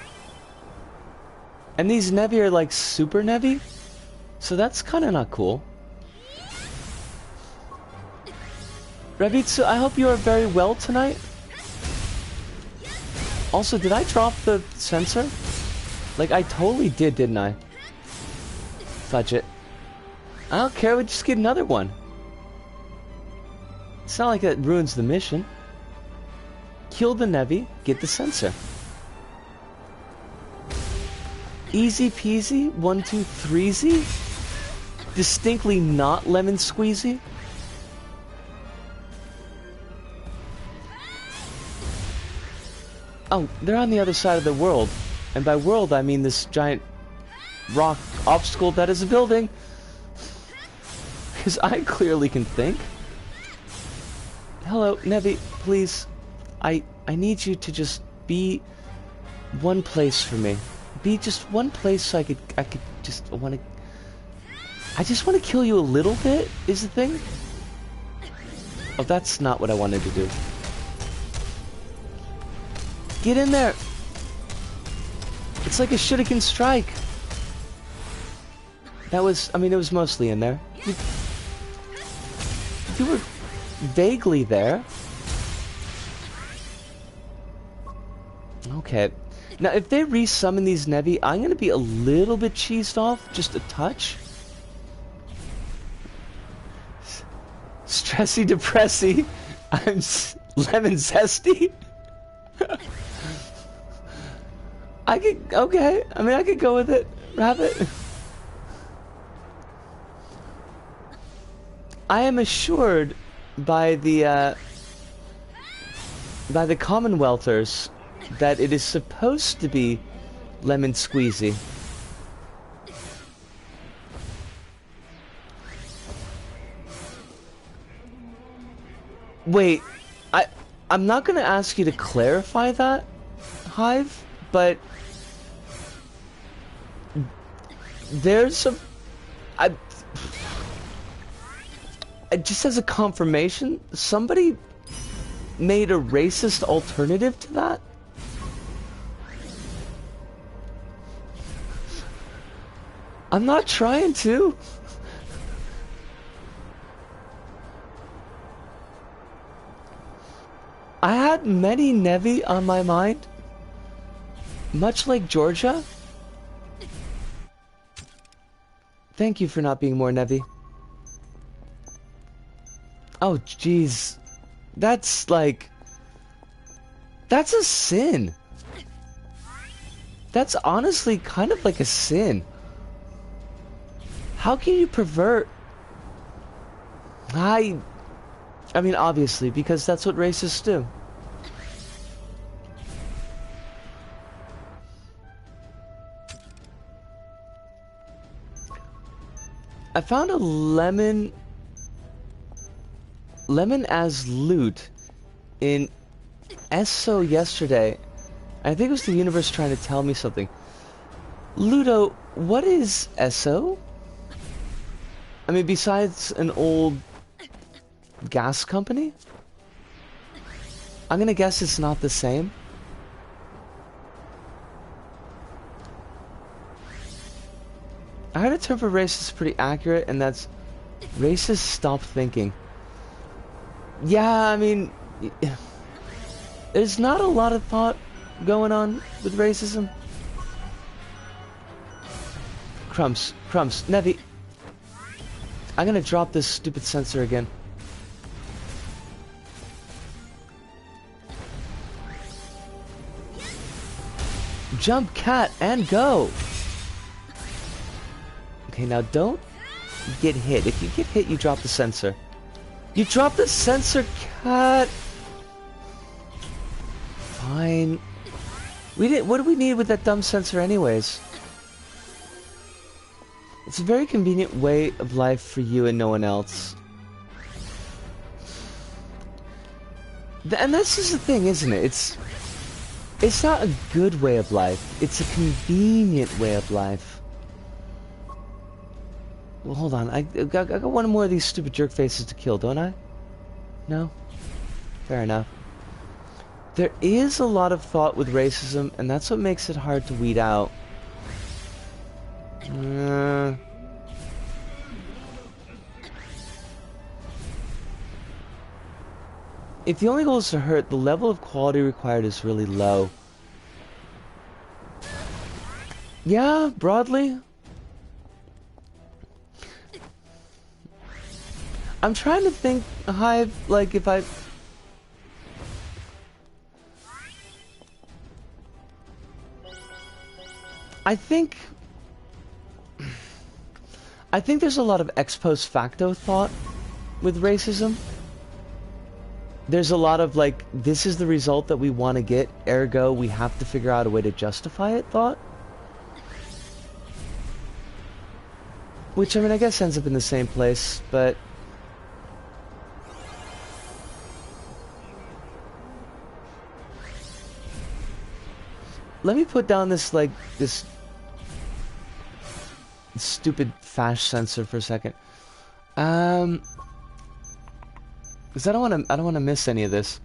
And these Nevi are like super Nevi, so that's kind of not cool. Revitsu, I hope you are very well tonight. Also, did I drop the sensor? Like, I totally did, didn't I? Fudge it. I don't care, we just get another one. It's not like that ruins the mission. Kill the Nevi, get the sensor. Easy peasy, 1, 2, 3-zy? Distinctly not lemon squeezy? Oh, they're on the other side of the world. And by world, I mean this giant rock obstacle that is a building. Because I clearly can think. Hello, Nevi, please. I need you to just be one place for me. Be just one place so I could just I just want to kill you a little bit, is the thing. Oh, that's not what I wanted to do. Get in there! It's like a shuriken strike. That was, I mean, it was mostly in there. You were vaguely there. Okay. Now, if they resummon these Nevi, I'm going to be a little bit cheesed off. Just a touch. Stressy depressy. I'm lemon zesty. I could, okay. I mean, I could go with it. Rabbit. I am assured by the Commonwealthers that it is supposed to be lemon squeezy. Wait, I'm not gonna ask you to clarify that, Hive, but there's a just as a confirmation, somebody made a racist alternative to that? I'm not trying to. I had many Nevi on my mind, much like Georgia. Thank you for not being more Nevi. Oh, jeez. That's like... That's a sin. That's honestly kind of like a sin. How can you pervert... I mean, obviously, because that's what racists do. I found a lemon as loot in ESO yesterday. I think it was the universe trying to tell me something. Ludo, what is ESO? I mean, besides an old gas company? I'm gonna guess it's not the same. I heard a term for racist is pretty accurate, and that's racist stop thinking. Yeah, I mean, there's not a lot of thought going on with racism. Crumbs, Nevi. I'm gonna drop this stupid sensor again. Jump, cat, and go! Okay, now don't get hit. If you get hit, you drop the sensor. You dropped the sensor, cat! Fine. We didn't. What do we need with that dumb sensor anyways? It's a very convenient way of life for you and no one else. And this is the thing, isn't it? It's not a good way of life. It's a convenient way of life. Well, hold on. I got one more of these stupid jerk faces to kill, don't I? No? Fair enough. There is a lot of thought with racism, and that's what makes it hard to weed out. If the only goal is to hurt, the level of quality required is really low. Yeah, broadly. I'm trying to think, Hive, like if I think there's a lot of ex post facto thought with racism. There's a lot of like, this is the result that we want to get, ergo we have to figure out a way to justify it thought. Which, I mean, I guess ends up in the same place, but... Let me put down this, like, this stupid fash sensor for a second. Because I don't want to miss any of this.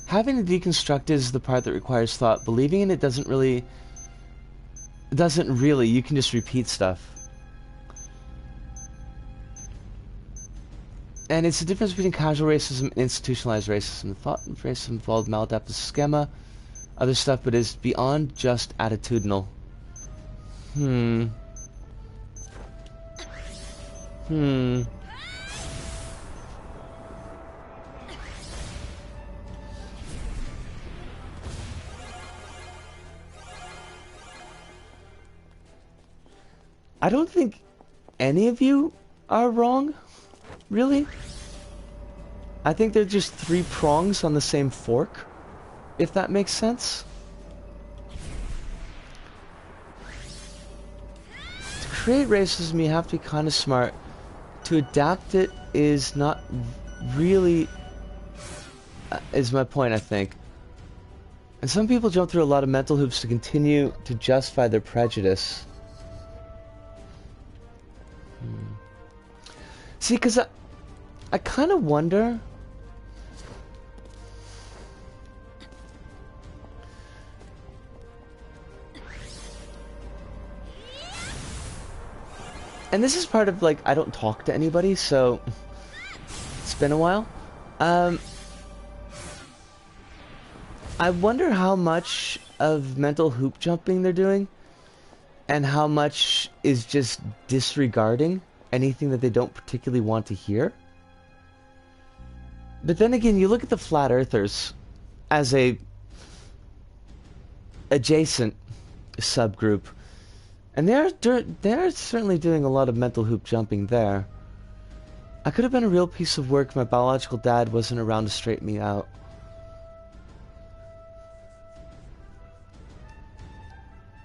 Having to deconstruct is the part that requires thought. Believing in it doesn't really. You can just repeat stuff. And it's the difference between casual racism and institutionalized racism. The thought of racism involved maladaptive schema, other stuff, but is beyond just attitudinal. I don't think any of you are wrong, really. I think they're just three prongs on the same fork, if that makes sense. To create racism, you have to be kind of smart. To adapt it is not really, is my point, I think. And some people jump through a lot of mental hoops to continue to justify their prejudice. See, because I kind of wonder... And this is part of, like, I don't talk to anybody, so... It's been a while. I wonder how much of mental hoop jumping they're doing, and how much is just disregarding anything that they don't particularly want to hear. But then again, you look at the flat earthers as a adjacent subgroup, and they're certainly doing a lot of mental hoop jumping there. I could have been a real piece of work if my biological dad wasn't around to straighten me out.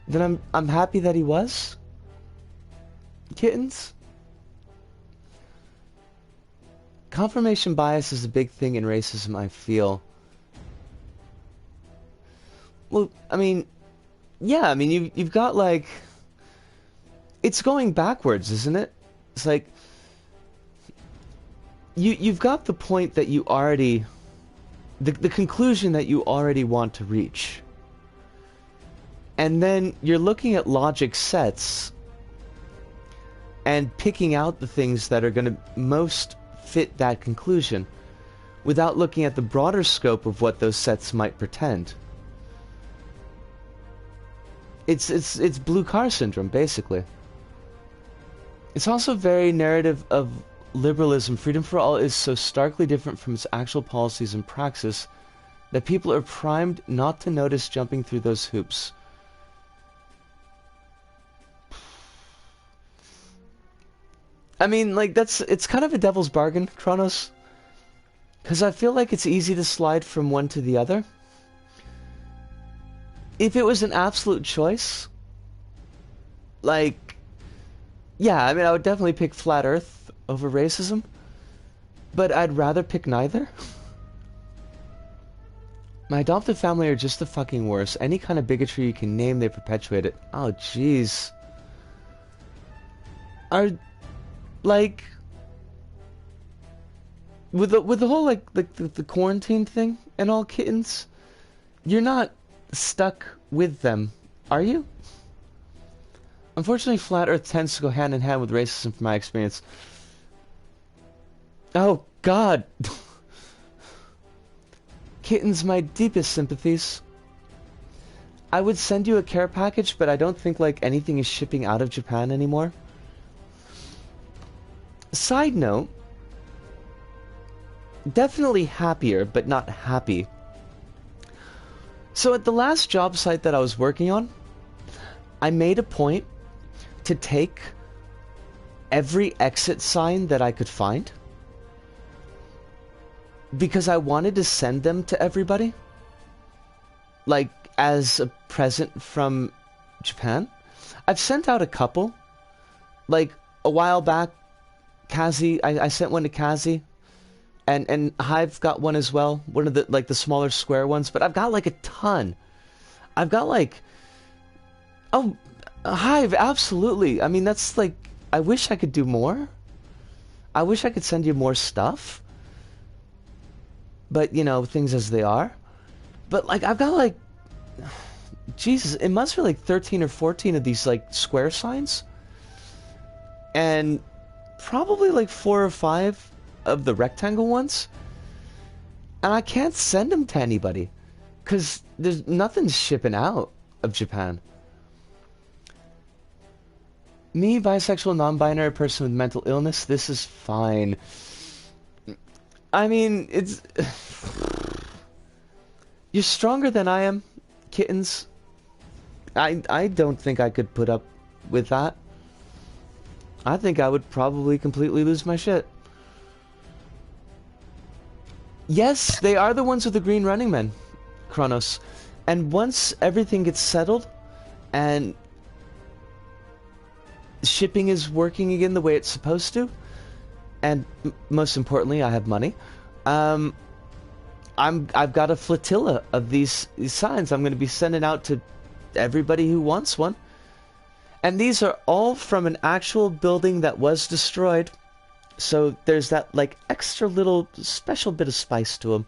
Then I'm happy that he was. Kittens. Confirmation bias is a big thing in racism, I feel. Well, I mean, yeah, I mean, you've got, like... It's going backwards, isn't it? It's like... You've got the point that you already... The conclusion that you already want to reach. And then you're looking at logic sets and picking out the things that are going to most fit that conclusion without looking at the broader scope of what those sets might pretend. It's blue car syndrome, basically. It's also very narrative of liberalism. Freedom for all is so starkly different from its actual policies and praxis that people are primed not to notice jumping through those hoops. I mean, like, it's kind of a devil's bargain, Kronos. Because I feel like it's easy to slide from one to the other. If it was an absolute choice, like, yeah, I mean, I would definitely pick flat Earth over racism, but I'd rather pick neither. My adopted family are just the fucking worst. Any kind of bigotry you can name, they perpetuate it. Oh, jeez. Are, like, with the whole, like, the quarantine thing and all, kittens, you're not stuck with them, are you? Unfortunately, flat Earth tends to go hand in hand with racism from my experience. Oh, God. Kittens, my deepest sympathies. I would send you a care package, but I don't think, like, anything is shipping out of Japan anymore. Side note, definitely happier, but not happy. So at the last job site that I was working on, I made a point to take every exit sign that I could find because I wanted to send them to everybody, like as a present from Japan. I've sent out a couple, like a while back. Kazi, I sent one to Kazi, and Hive got one as well, one of the, like, the smaller square ones, but I've got like a ton. I've got like, oh, Hive, absolutely. I mean, that's like, I wish I could do more. I wish I could send you more stuff. But, you know, things as they are. But, like, I've got, like, Jesus, it must be like 13 or 14 of these, like, square signs. And probably, like, 4 or 5 of the rectangle ones. And I can't send them to anybody. Because there's nothing's shipping out of Japan. Me, bisexual, non-binary person with mental illness, this is fine. I mean, it's... You're stronger than I am, kittens. I don't think I could put up with that. I think I would probably completely lose my shit. Yes, they are the ones with the green running men, Kronos. And once everything gets settled, and shipping is working again the way it's supposed to, and most importantly, I have money. I've got a flotilla of these signs I'm going to be sending out to everybody who wants one. And these are all from an actual building that was destroyed. So there's that, like, extra little special bit of spice to them.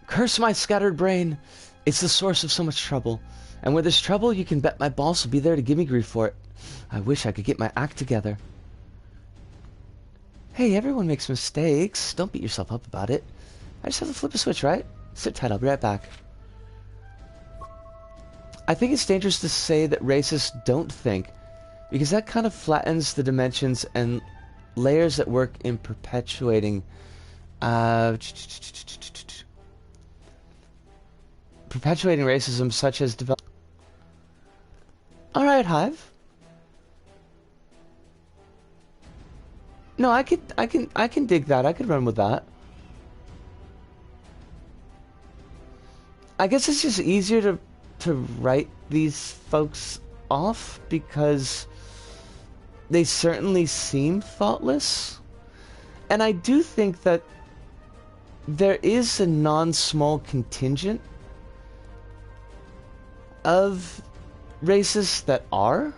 Curse my scattered brain. It's the source of so much trouble. And where there's trouble, you can bet my boss will be there to give me grief for it. I wish I could get my act together. Hey, everyone makes mistakes. Don't beat yourself up about it. I just have to flip a switch, right? Sit tight, I'll be right back. I think it's dangerous to say that racists don't think, because that kind of flattens the dimensions and layers that work in perpetuating racism, such as Alright, Hive. No, I can dig that. I could run with that. I guess it's just easier to write these folks off because they certainly seem thoughtless. And I do think that there is a non-small contingent of racists that are.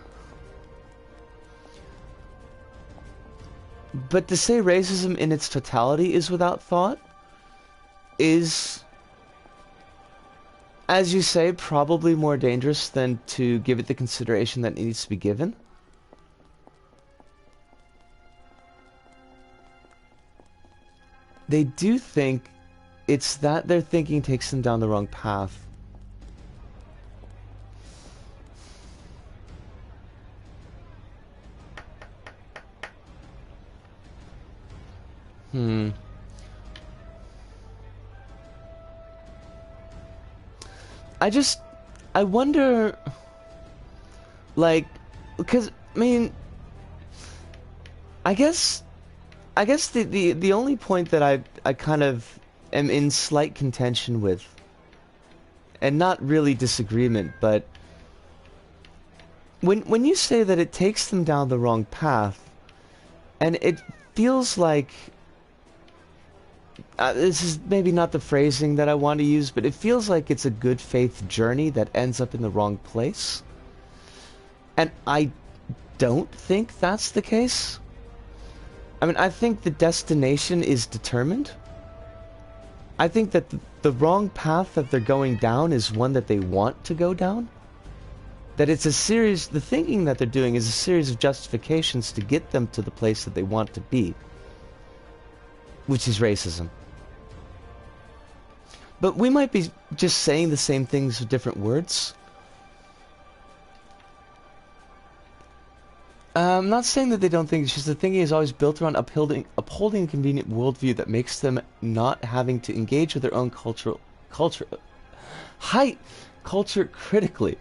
But to say racism in its totality is without thought is, as you say, probably more dangerous than to give it the consideration that it needs to be given. They do think it's that their thinking takes them down the wrong path. I wonder, like, because I mean, I guess the only point that I kind of am in slight contention with, and not really disagreement, but when you say that it takes them down the wrong path, and it feels like this is maybe not the phrasing that I want to use, but it feels like it's a good faith journey that ends up in the wrong place. And I don't think that's the case. I mean, I think the destination is determined. I think that the wrong path that they're going down is one that they want to go down. That it's a series, the thinking that they're doing is a series of justifications to get them to the place that they want to be, which is racism. But we might be just saying the same things with different words. I'm not saying that they don't think, it's just the thinking is always built around upholding a convenient worldview that makes them not having to engage with their own culture critically.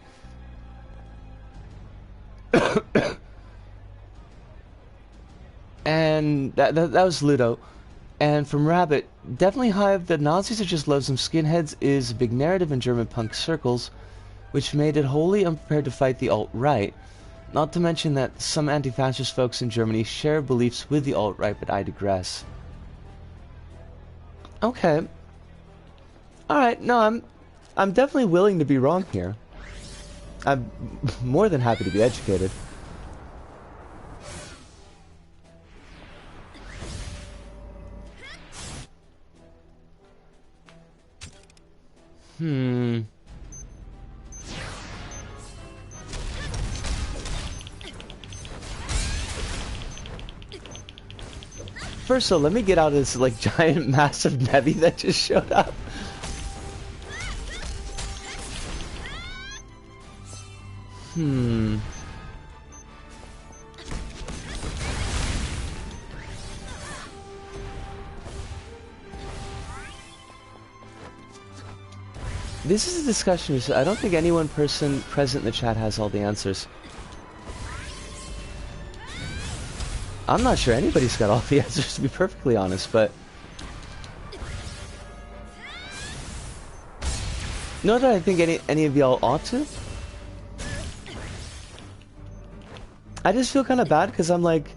And that was Ludo. And from Rabbit, definitely Hive, the Nazis are just loathsome skinheads is a big narrative in German punk circles, which made it wholly unprepared to fight the alt-right. Not to mention that some anti-fascist folks in Germany share beliefs with the alt-right, but I digress. Okay. Alright, no, I'm definitely willing to be wrong here. I'm more than happy to be educated. First, so let me get out of this, like, giant, massive Nevi that just showed up. This is a discussion, so I don't think any one person present in the chat has all the answers. I'm not sure anybody's got all the answers, to be perfectly honest, but... Not that I think any of y'all ought to. I just feel kind of bad, because I'm like...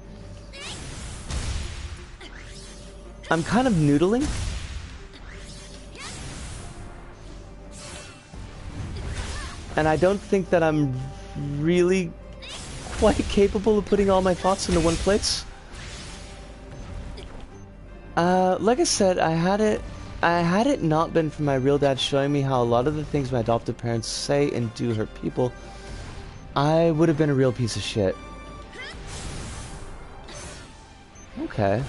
I'm kind of noodling. And I don't think that I'm really quite capable of putting all my thoughts into one place. Like I said, I had it not been for my real dad showing me how a lot of the things my adoptive parents say and do hurt people, I would have been a real piece of shit. Okay.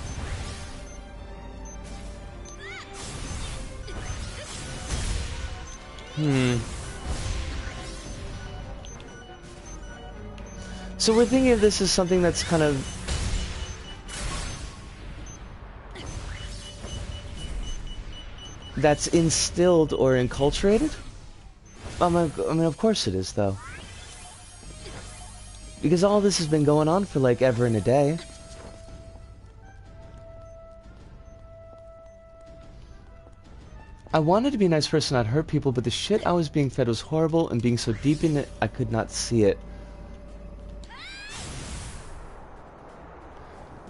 So we're thinking of this as something that's kind of... that's instilled or enculturated? I mean, of course it is, though. Because all this has been going on for, like, ever and a day. I wanted to be a nice person, not hurt people, but the shit I was being fed was horrible, and being so deep in it, I could not see it.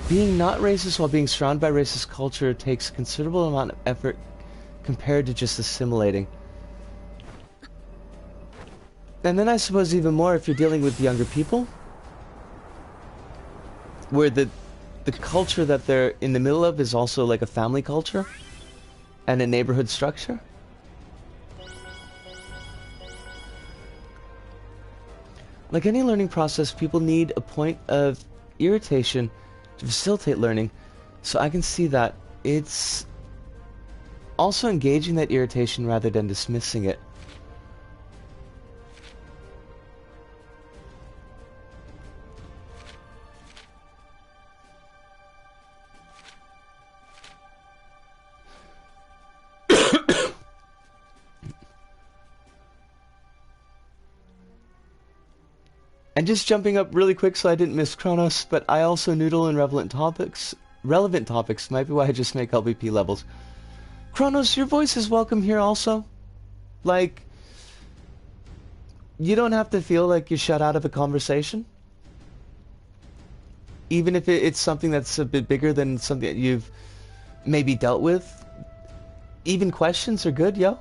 Being not racist while being surrounded by racist culture takes a considerable amount of effort compared to just assimilating. And then I suppose even more if you're dealing with younger people, where the culture that they're in the middle of is also like a family culture and a neighborhood structure. Like any learning process, people need a point of irritation to facilitate learning, so I can see that it's also engaging that irritation rather than dismissing it. And just jumping up really quick so I didn't miss Kronos, but I also noodle in relevant topics. Relevant topics might be why I just make LVP levels. Kronos, your voice is welcome here also. Like, you don't have to feel like you're shut out of a conversation. Even if it's something that's a bit bigger than something that you've maybe dealt with. Even questions are good, yo.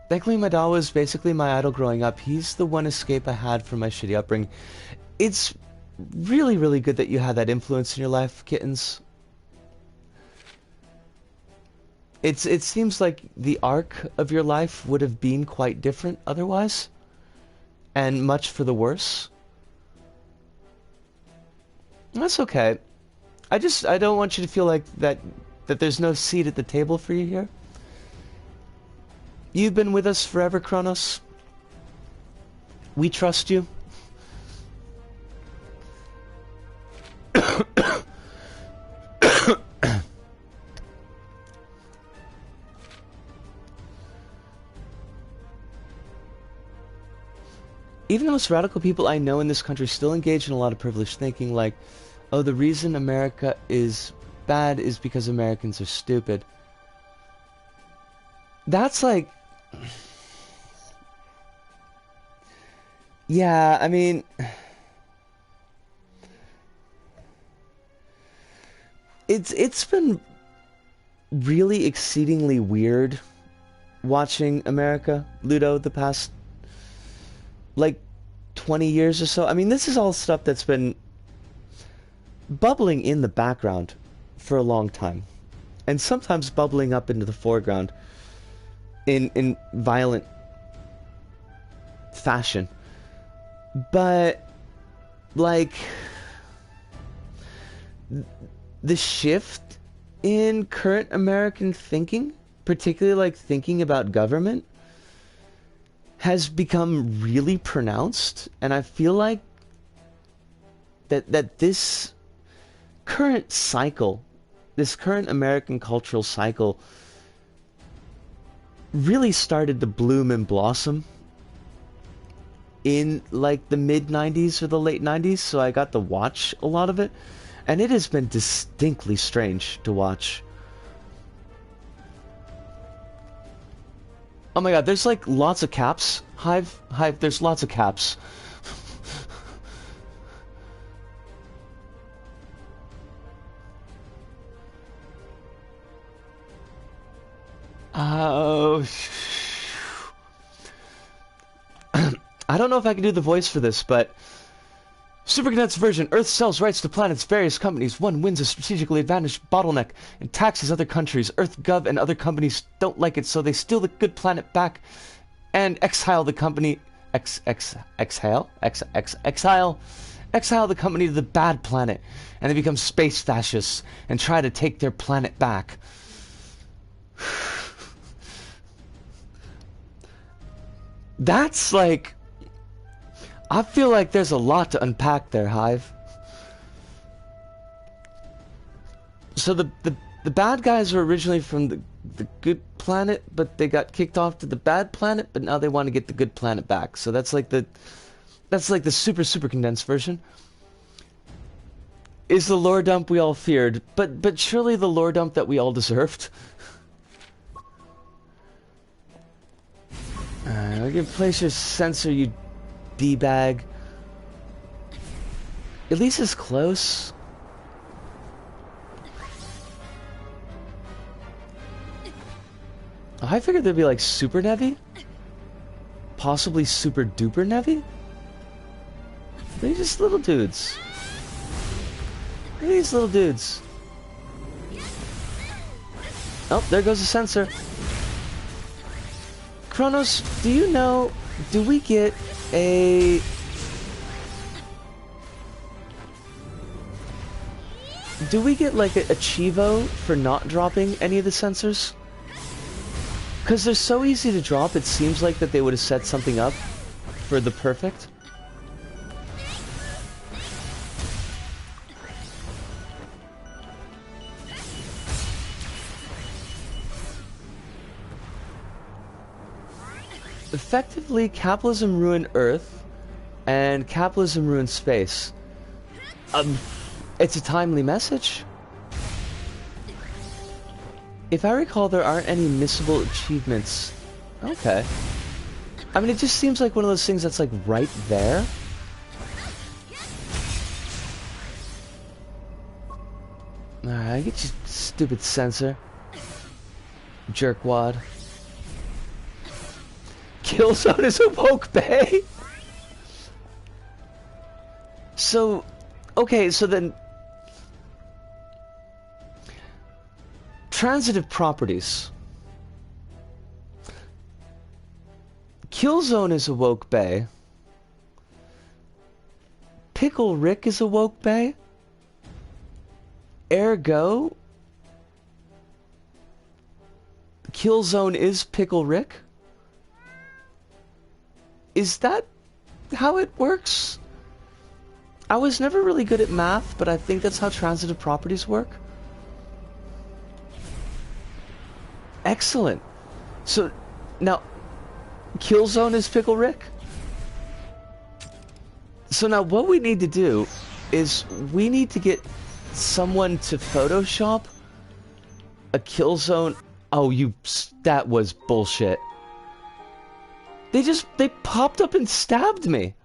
Thankfully, my dad was basically my idol growing up. He's the one escape I had from my shitty upbringing. It's really, really good that you had that influence in your life, kittens. It seems like the arc of your life would have been quite different otherwise. And much for the worse. That's okay. I don't want you to feel like that there's no seat at the table for you here. You've been with us forever, Kronos. We trust you. Even the most radical people I know in this country still engage in a lot of privileged thinking, like, oh, the reason America is bad is because Americans are stupid. That's like... Yeah, I mean... It's been really exceedingly weird watching America, Ludo, the past, like, 20 years or so. I mean, this is all stuff that's been bubbling in the background for a long time. And sometimes bubbling up into the foreground in violent fashion. But, like, the shift in current American thinking, particularly, like, thinking about government, has become really pronounced. And I feel like that this current cycle, this current American cultural cycle, really started to bloom and blossom in like the mid-90s or the late 90s, so I got to watch a lot of it, and it has been distinctly strange to watch. Oh my god, there's like lots of caps. Hive, there's lots of caps. Oh, I don't know if I can do the voice for this, but super condensed version. Earth sells rights to planets, various companies. One wins a strategically advantaged bottleneck and taxes other countries. Earth Gov and other companies don't like it, so they steal the good planet back and exile the company. Exile the company to the bad planet, and they become space fascists and try to take their planet back. That's like... I feel like there's a lot to unpack there, Hive. So the bad guys were originally from the good planet, but they got kicked off to the bad planet, but now they want to get the good planet back. So that's like the super condensed version. Is the lore dump we all feared, but surely the lore dump that we all deserved. We can place your sensor, you D-bag. At least it's close. I figured they'd be like super Nevi. Possibly super duper Nevi. They're just little dudes. Look at these little dudes. Oh, there goes the sensor. Kronos, do you know, do we get a... Do we get like a Chivo for not dropping any of the sensors? Because they're so easy to drop, it seems like that they would have set something up for the perfect. Effectively, capitalism ruined Earth, And capitalism ruins space. It's a timely message. If I recall, there aren't any missable achievements. Okay. I mean, it just seems like one of those things that's like right there. Alright, get you stupid sensor. Jerkwad. Killzone is a woke bay? So, okay, so then... Transitive properties. Killzone is a woke bay. Pickle Rick is a woke bay. Ergo, Killzone is Pickle Rick? Is that how it works? I was never really good at math, but I think that's how transitive properties work. Excellent. So, now, Killzone is Pickle Rick? So now what we need to do is we need to get someone to Photoshop a Killzone. Oh, that was bullshit. They popped up and stabbed me.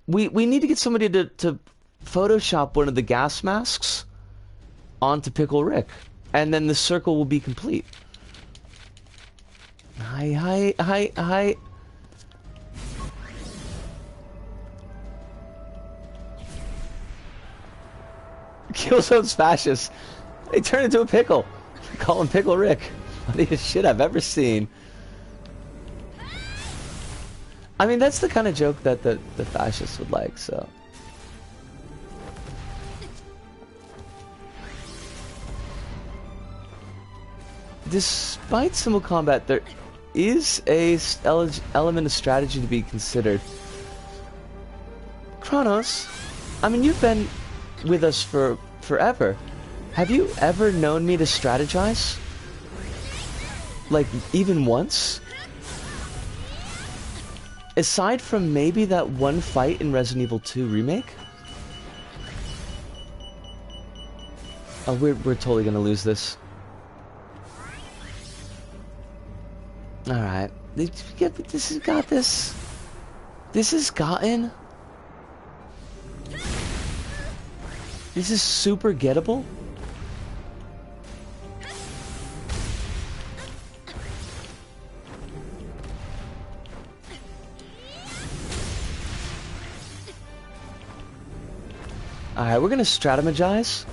We need to get somebody to Photoshop one of the gas masks onto Pickle Rick, and then the circle will be complete. Hi. Killzone's fascist. They turn into a pickle. Call him Pickle Rick. Funniest shit I've ever seen. I mean, that's the kind of joke that the fascists would like, so. Despite simple combat, there is a element of strategy to be considered. Kronos, I mean, you've been with us for forever. Have you ever known me to strategize? Like, even once? Aside from maybe that one fight in Resident Evil 2 Remake? Oh, we're totally gonna lose this. Alright. This has got this. This has gotten. This is super gettable. Alright, we're gonna strategize.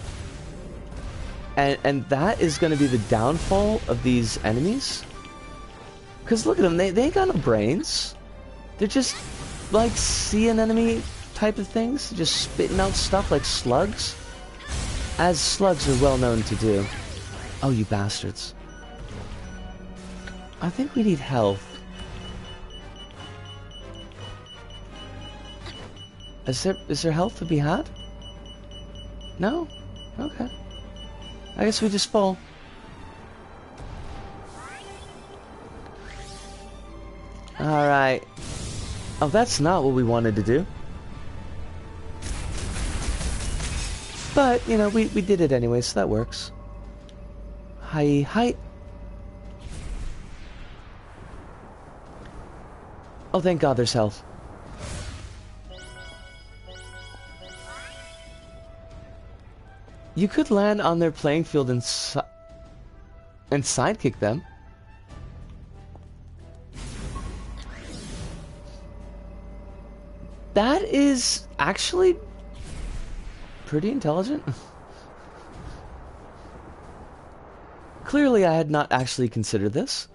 And that is gonna be the downfall of these enemies. Because look at them, they ain't got no brains. They're just like sea anemone type of things, just spitting out stuff like slugs. As slugs are well known to do. Oh, you bastards. I think we need health. Is there health to be had? No? Okay. I guess we just fall. Alright. Oh, that's not what we wanted to do. But, you know, we did it anyway, so that works. Hi. Oh, thank God there's health. You could land on their playing field and sidekick them. That is actually pretty intelligent. Clearly, I had not actually considered this.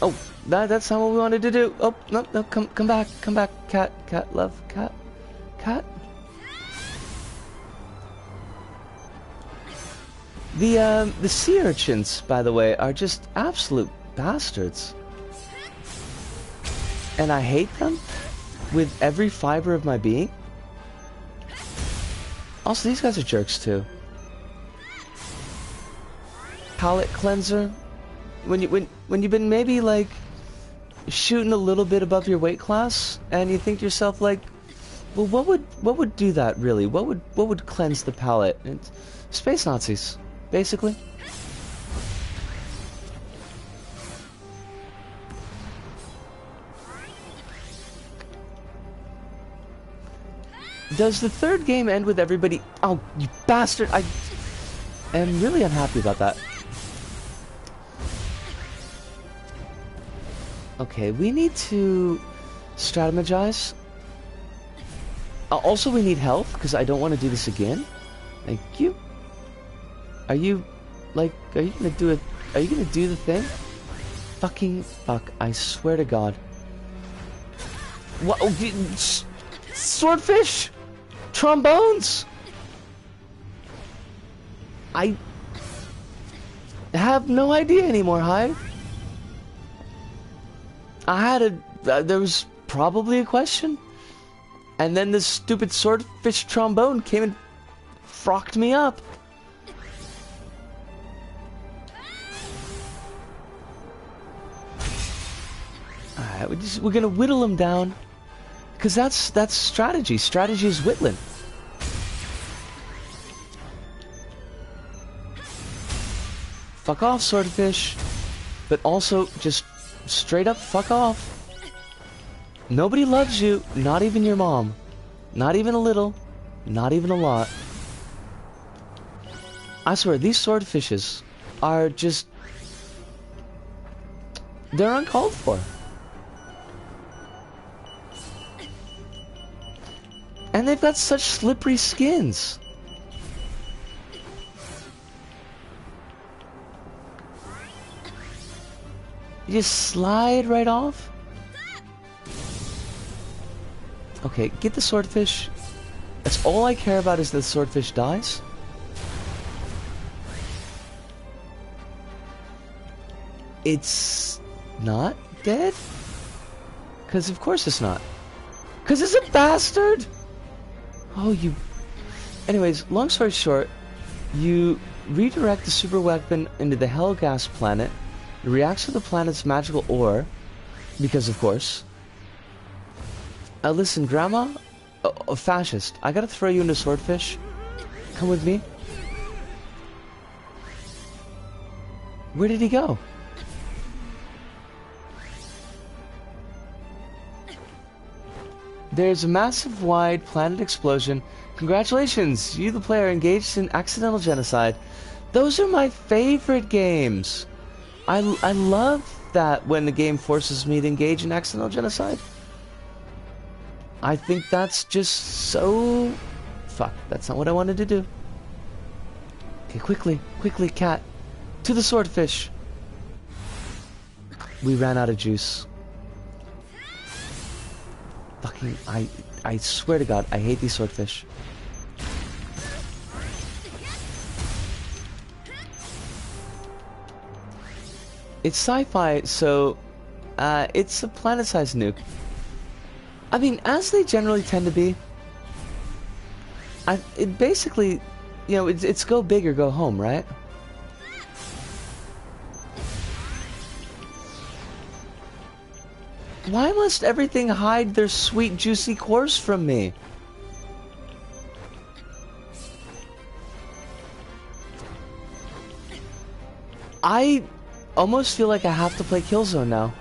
Oh, that's not what we wanted to do. Oh, no, come back, cat, love, cat. The sea urchins, by the way, are just absolute bastards. And I hate them with every fiber of my being. Also, these guys are jerks too. palate cleanser? When you've been maybe like shooting a little bit above your weight class, and you think to yourself like, well, what would do that really? What would cleanse the palate? It's space Nazis, basically. Does the third game end with everybody? Oh, you bastard! I am really unhappy about that. Okay, we need to strategize. Also, we need health, because I don't want to do this again. Thank you. Are you gonna do it? Are you gonna do the thing? Fucking fuck, I swear to God. What? Oh, swordfish? Trombones? I have no idea anymore, Hive. I had a... there was probably a question. And then this stupid swordfish trombone came and frocked me up. Alright, we're gonna whittle him down. Because that's strategy. Strategy is whittling. Fuck off, swordfish. But also, just straight up fuck off. Nobody loves you, not even your mom. Not even a little, not even a lot. I swear, these swordfishes are just... they're uncalled for. And they've got such slippery skins. You just slide right off? Okay, get the swordfish. That's all I care about, is that the swordfish dies. It's not dead? Because of course it's not. Because it's a bastard! Oh, you... Anyways, long story short, you redirect the super weapon into the Hell Gas planet. It reacts to the planet's magical ore, because of course. Listen, Grandma, a fascist, I gotta throw you into swordfish. Come with me. Where did he go? There's a massive wide planet explosion. Congratulations, you the player engaged in accidental genocide. Those are my favorite games. I love that when the game forces me to engage in accidental genocide. I think that's just so... Fuck, that's not what I wanted to do. Okay, quickly, cat. To the swordfish. We ran out of juice. Fucking, I swear to God, I hate these swordfish. It's sci-fi, so it's a planet-sized nuke. I mean, as they generally tend to be. It basically, you know, it's go big or go home, right? Why must everything hide their sweet, juicy cores from me? I almost feel like I have to play Killzone now.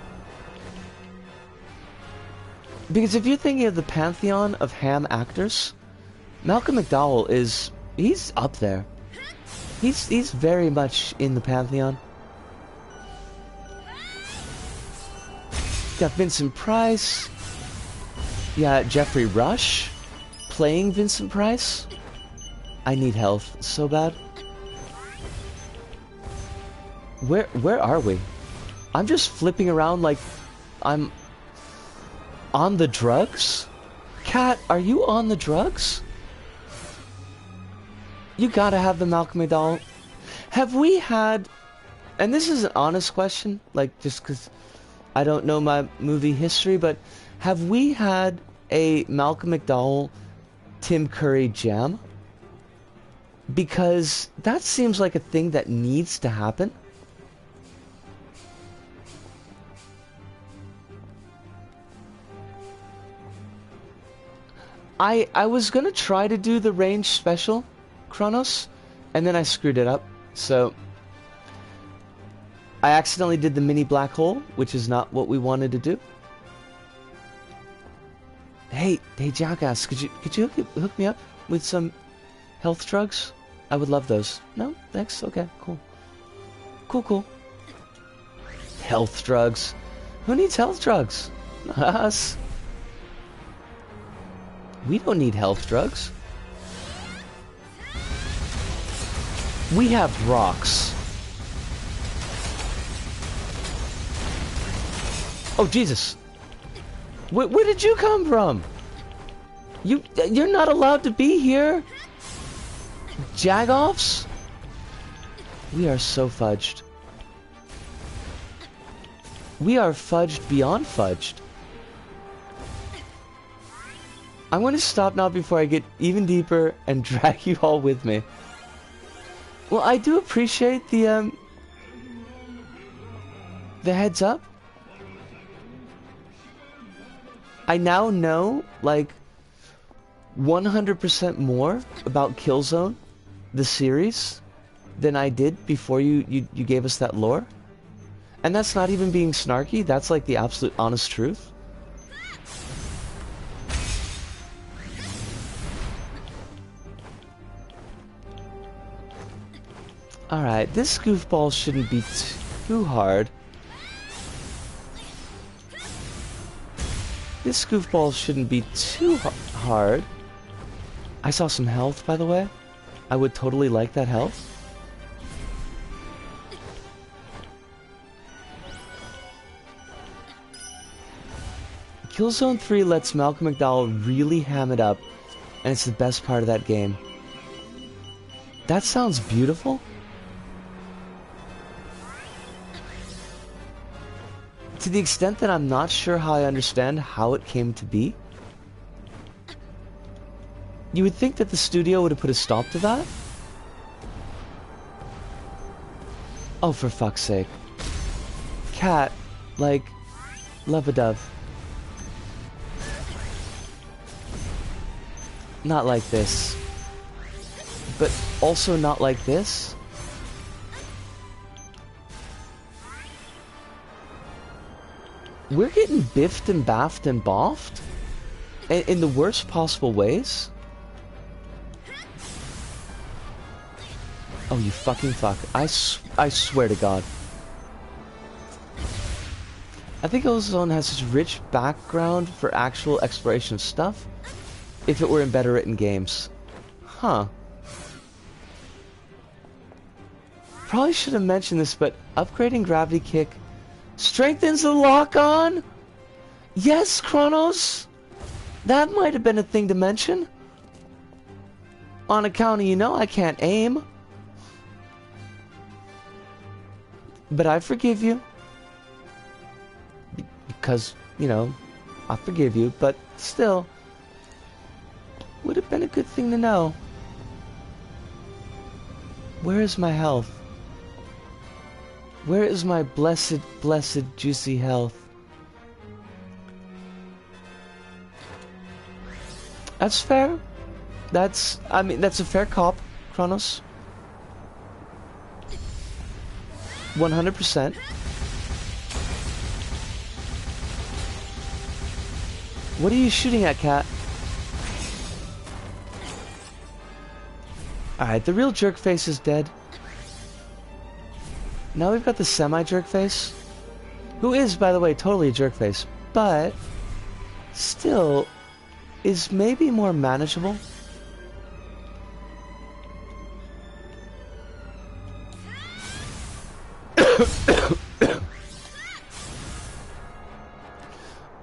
Because if you're thinking of the pantheon of ham actors, Malcolm McDowell he's up there. He's very much in the pantheon. Got Vincent Price. Yeah, Jeffrey Rush playing Vincent Price. I need health so bad. Where are we? I'm just flipping around like I'm on the drugs? Cat, are you on the drugs? You gotta have the Malcolm McDowell. Have we had, and this is an honest question, like just because I don't know my movie history, but have we had a Malcolm McDowell Tim Curry jam? Because that seems like a thing that needs to happen. I was gonna try to do the range special, Kronos, and then I screwed it up. So I accidentally did the mini black hole, which is not what we wanted to do. Hey, Jackass, could you hook me up with some health drugs? I would love those. No? Thanks? Okay, cool. Cool. Health drugs. Who needs health drugs? Us. We don't need health drugs. We have rocks. Oh, Jesus. Where did you come from? You're not allowed to be here. Jagoffs? We are so fudged. We are fudged beyond fudged. I'm going to stop now before I get even deeper and drag you all with me. Well, I do appreciate the heads up. I now know, like, 100% more about Killzone, the series, than I did before you gave us that lore. And that's not even being snarky, that's like the absolute honest truth. Alright, this goofball shouldn't be too hard. This goofball shouldn't be too hard. I saw some health, by the way. I would totally like that health. Killzone 3 lets Malcolm McDowell really ham it up, and it's the best part of that game. That sounds beautiful. To the extent that I'm not sure how I understand how it came to be. You would think that the studio would have put a stop to that? Oh, for fuck's sake. Cat, like, love a dove. Not like this. But also not like this? We're getting biffed and baffed and boffed? In the worst possible ways? Oh, you fucking fuck. I swear to God. I think Killzone has such rich background for actual exploration of stuff, if it were in better written games. Huh. Probably should have mentioned this, but upgrading Gravity Kick strengthens the lock-on? Yes, Kronos! That might have been a thing to mention. On account of, you know, I can't aim. But I forgive you. Because, you know, I forgive you, but still, would have been a good thing to know. Where is my health? Where is my blessed, blessed, juicy health? That's fair. That's a fair cop, Kronos. 100%. What are you shooting at, Cat? Alright, the real jerk face is dead. Now we've got the semi-jerk face, who is, by the way, totally a jerk face, but still is maybe more manageable.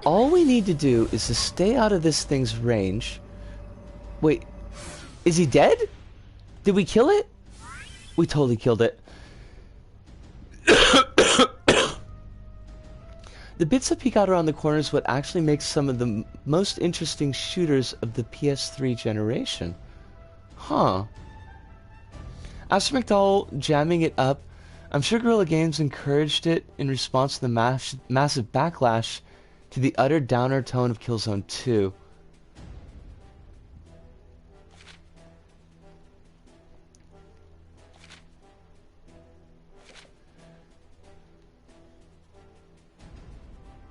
All we need to do is to stay out of this thing's range. Wait, is he dead? Did we kill it? We totally killed it. The bits that peek out around the corners what actually makes some of the most interesting shooters of the PS3 generation. Huh. As for McDowell jamming it up, I'm sure Guerrilla Games encouraged it in response to the massive backlash to the utter downer tone of Killzone 2.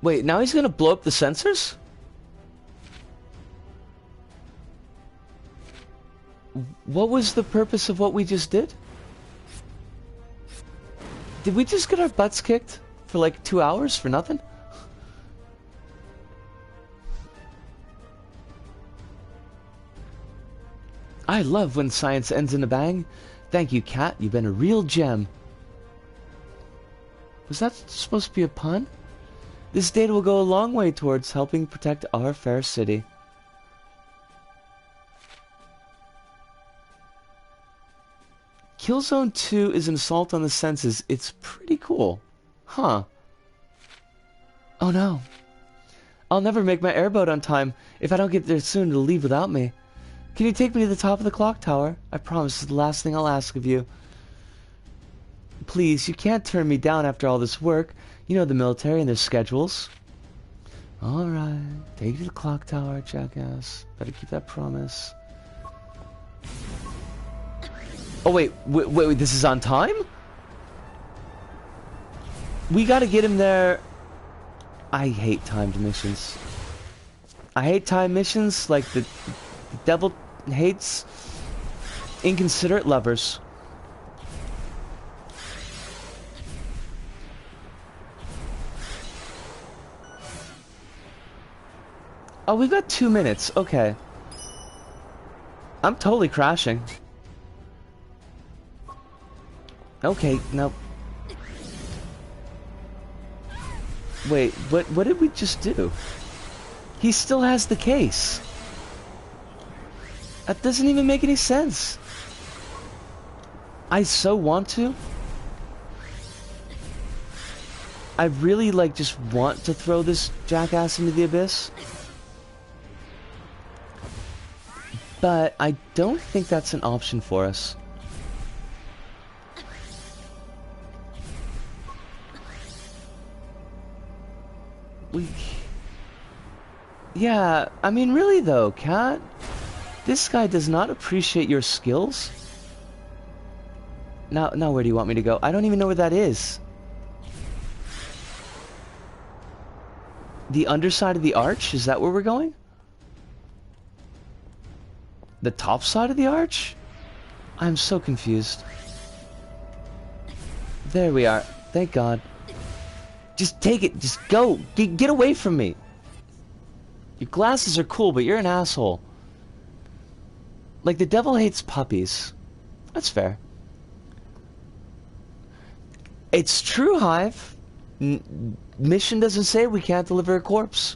Wait, now he's gonna blow up the sensors? What was the purpose of what we just did? Did we just get our butts kicked for like 2 hours for nothing? I love when science ends in a bang. Thank you, Cat. You've been a real gem. Was that supposed to be a pun? This data will go a long way towards helping protect our fair city. Killzone 2 is an assault on the senses. It's pretty cool. Huh. Oh no. I'll never make my airboat on time. If I don't get there soon, it'll leave without me. Can you take me to the top of the clock tower? I promise it's the last thing I'll ask of you. Please, you can't turn me down after all this work. You know the military and their schedules. Alright, take you to the clock tower, jackass. Better keep that promise. Oh wait, wait, this is on time? We gotta get him there. I hate timed missions. I hate timed missions like the devil hates inconsiderate lovers. Oh, we've got 2 minutes. Okay. I'm totally crashing. Okay, now... Wait, what did we just do? He still has the case. That doesn't even make any sense. I so want to. I really, like, just want to throw this jackass into the abyss. But I don't think that's an option for us. Yeah, I mean, really though, Cat. This guy does not appreciate your skills. Now where do you want me to go? I don't even know where that is. The underside of the arch? Is that where we're going? The top side of the arch? I'm so confused. There we are. Thank God. Just take it. Just go. Get away from me. Your glasses are cool, but you're an asshole. Like, the devil hates puppies. That's fair. It's true, Hive. Mission doesn't say we can't deliver a corpse.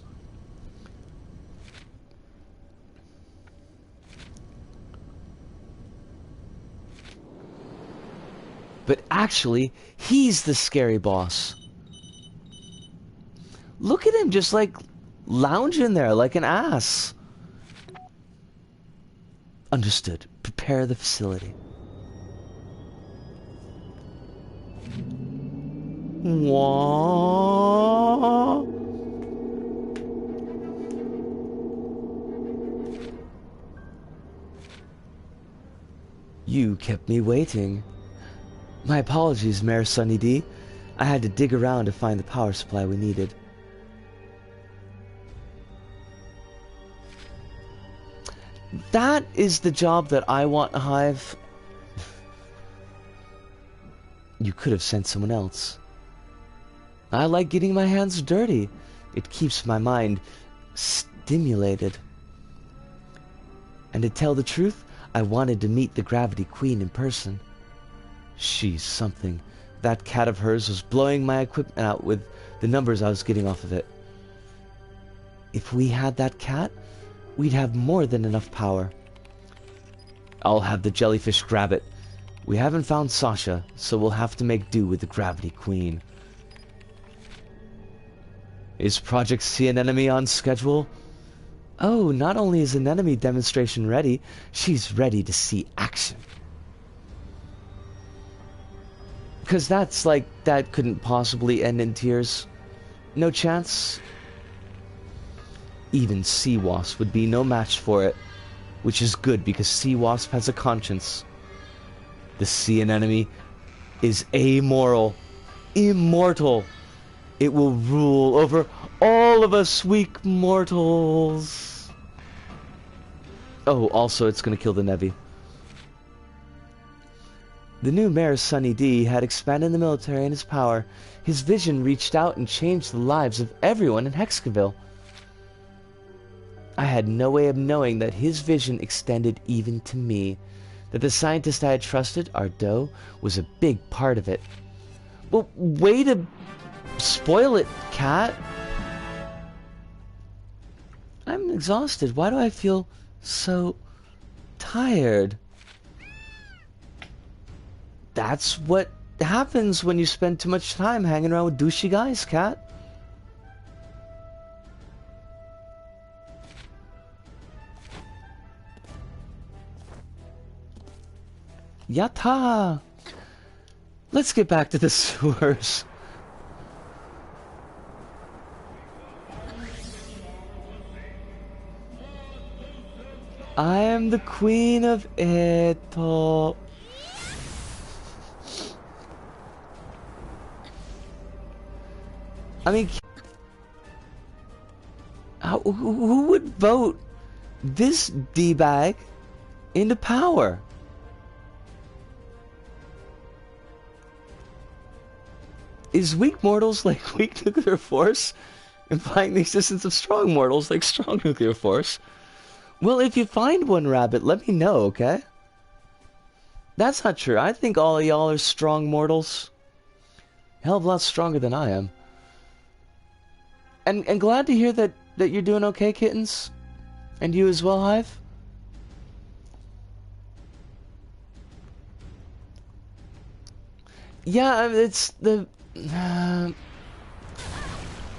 But actually, he's the scary boss. Look at him just like lounging there like an ass. Understood. Prepare the facility. Wah. You kept me waiting. My apologies, Mayor Sunny D. I had to dig around to find the power supply we needed. That is the job that I want, Hive. You could have sent someone else. I like getting my hands dirty. It keeps my mind stimulated. And to tell the truth, I wanted to meet the Gravity Queen in person. She's something. That cat of hers was blowing my equipment out with the numbers I was getting off of it. If we had that cat, we'd have more than enough power. I'll have the jellyfish grab it. We haven't found Sasha, so we'll have to make do with the Gravity Queen. Is Project Sea an enemy on schedule? Oh, not only is an enemy demonstration ready, she's ready to see action. Because that's like, that couldn't possibly end in tears. No chance. Even Sea Wasp would be no match for it. Which is good, because Sea Wasp has a conscience. The sea anemone is amoral. Immortal. It will rule over all of us weak mortals. Oh, also it's gonna kill the Nevi. The new mayor, Sunny D, had expanded the military and his power. His vision reached out and changed the lives of everyone in Hexaville. I had no way of knowing that his vision extended even to me. That the scientist I had trusted, Ardo, was a big part of it. Well, way to spoil it, Cat. I'm exhausted. Why do I feel so tired? That's what happens when you spend too much time hanging around with douchey guys, Cat. Yatta! Let's get back to the sewers. I am the queen of Eto. I mean, who would vote this D-bag into power? Is weak mortals like weak nuclear force implying the existence of strong mortals like strong nuclear force? Well, if you find one, Rabbit, let me know, okay? That's not true. I think all of y'all are strong mortals. Hell of a lot stronger than I am. And glad to hear that you're doing okay, Kittens. And you as well, Hive. Yeah, it's the...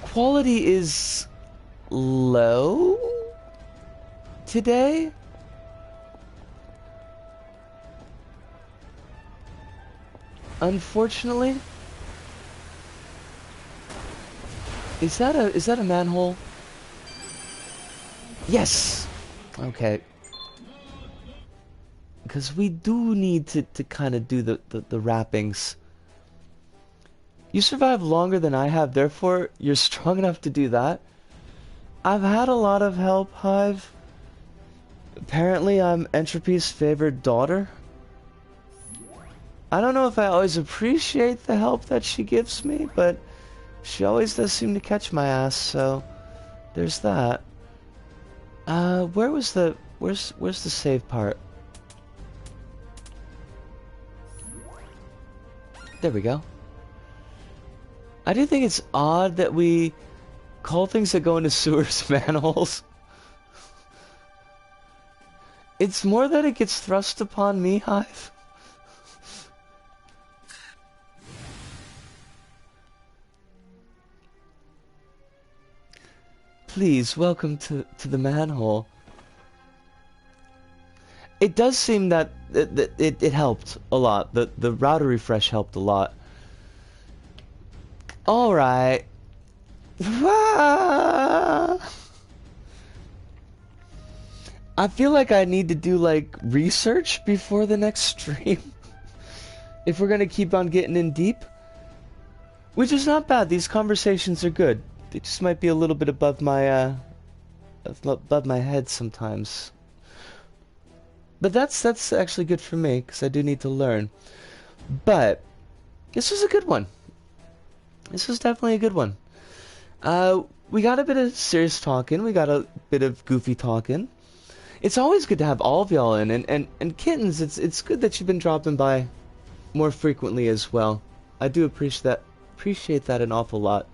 quality is low today. Unfortunately. Is that a manhole? Yes. Okay. Because we do need to kind of do the wrappings. You survived longer than I have, therefore you're strong enough to do that. I've had a lot of help, Hive. Apparently I'm Entropy's favored daughter. I don't know if I always appreciate the help that she gives me, but she always does seem to catch my ass, so there's that. Where's the save part? There we go. I do think it's odd that we call things that go into sewers manholes. It's more that it gets thrust upon me, Hive. Please, welcome to the manhole. It does seem that it helped a lot. The router refresh helped a lot. Alright. I feel like I need to do like research before the next stream. If we're gonna keep on getting in deep. Which is not bad. These conversations are good. They just might be a little bit above my head sometimes. But that's actually good for me, because I do need to learn. But this was a good one. This was definitely a good one. We got a bit of serious talking. We got a bit of goofy talking. It's always good to have all of y'all in, and Kittens, it's good that you've been dropping by more frequently as well. I do appreciate that an awful lot.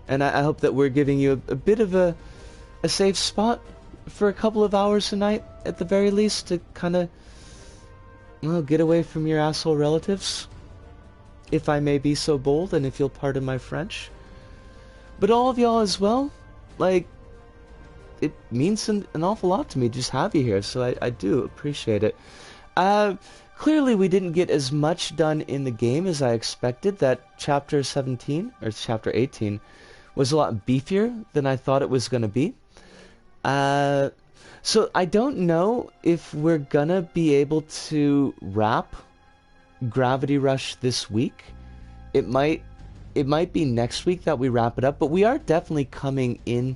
And I hope that we're giving you a bit of a safe spot for a couple of hours a night, at the very least, to kind of, well, get away from your asshole relatives. If I may be so bold, and if you'll pardon my French. But all of y'all as well, like, it means an awful lot to me to just have you here, so I do appreciate it. Uh, Clearly we didn't get as much done in the game as I expected. That chapter 17, or chapter 18, was a lot beefier than I thought it was going to be. Uh, so I don't know if we're gonna be able to wrap Gravity Rush this week. It might be next week that we wrap it up, but we are definitely coming in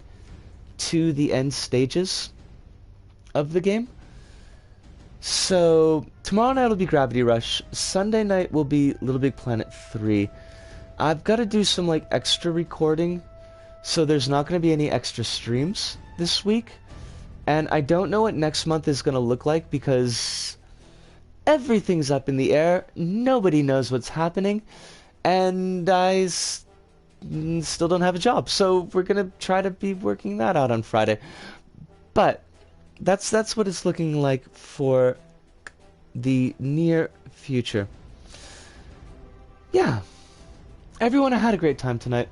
to the end stages of the game. So tomorrow night will be Gravity Rush. Sunday night will be Little Big Planet 3. I've got to do some like extra recording, so there's not going to be any extra streams this week. And I don't know what next month is going to look like because everything's up in the air. Nobody knows what's happening. And I still don't have a job. So we're going to try to be working that out on Friday. But that's what it's looking like for the near future. Yeah. Everyone had a great time tonight.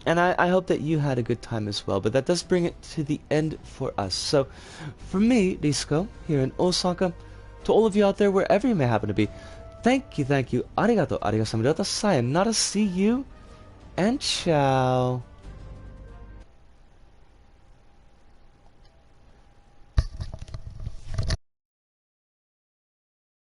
And I hope that you had a good time as well. But that does bring it to the end for us. So, for me, Risco, here in Osaka, to all of you out there, wherever you may happen to be, thank you, arigato, sayonara, see you, and ciao.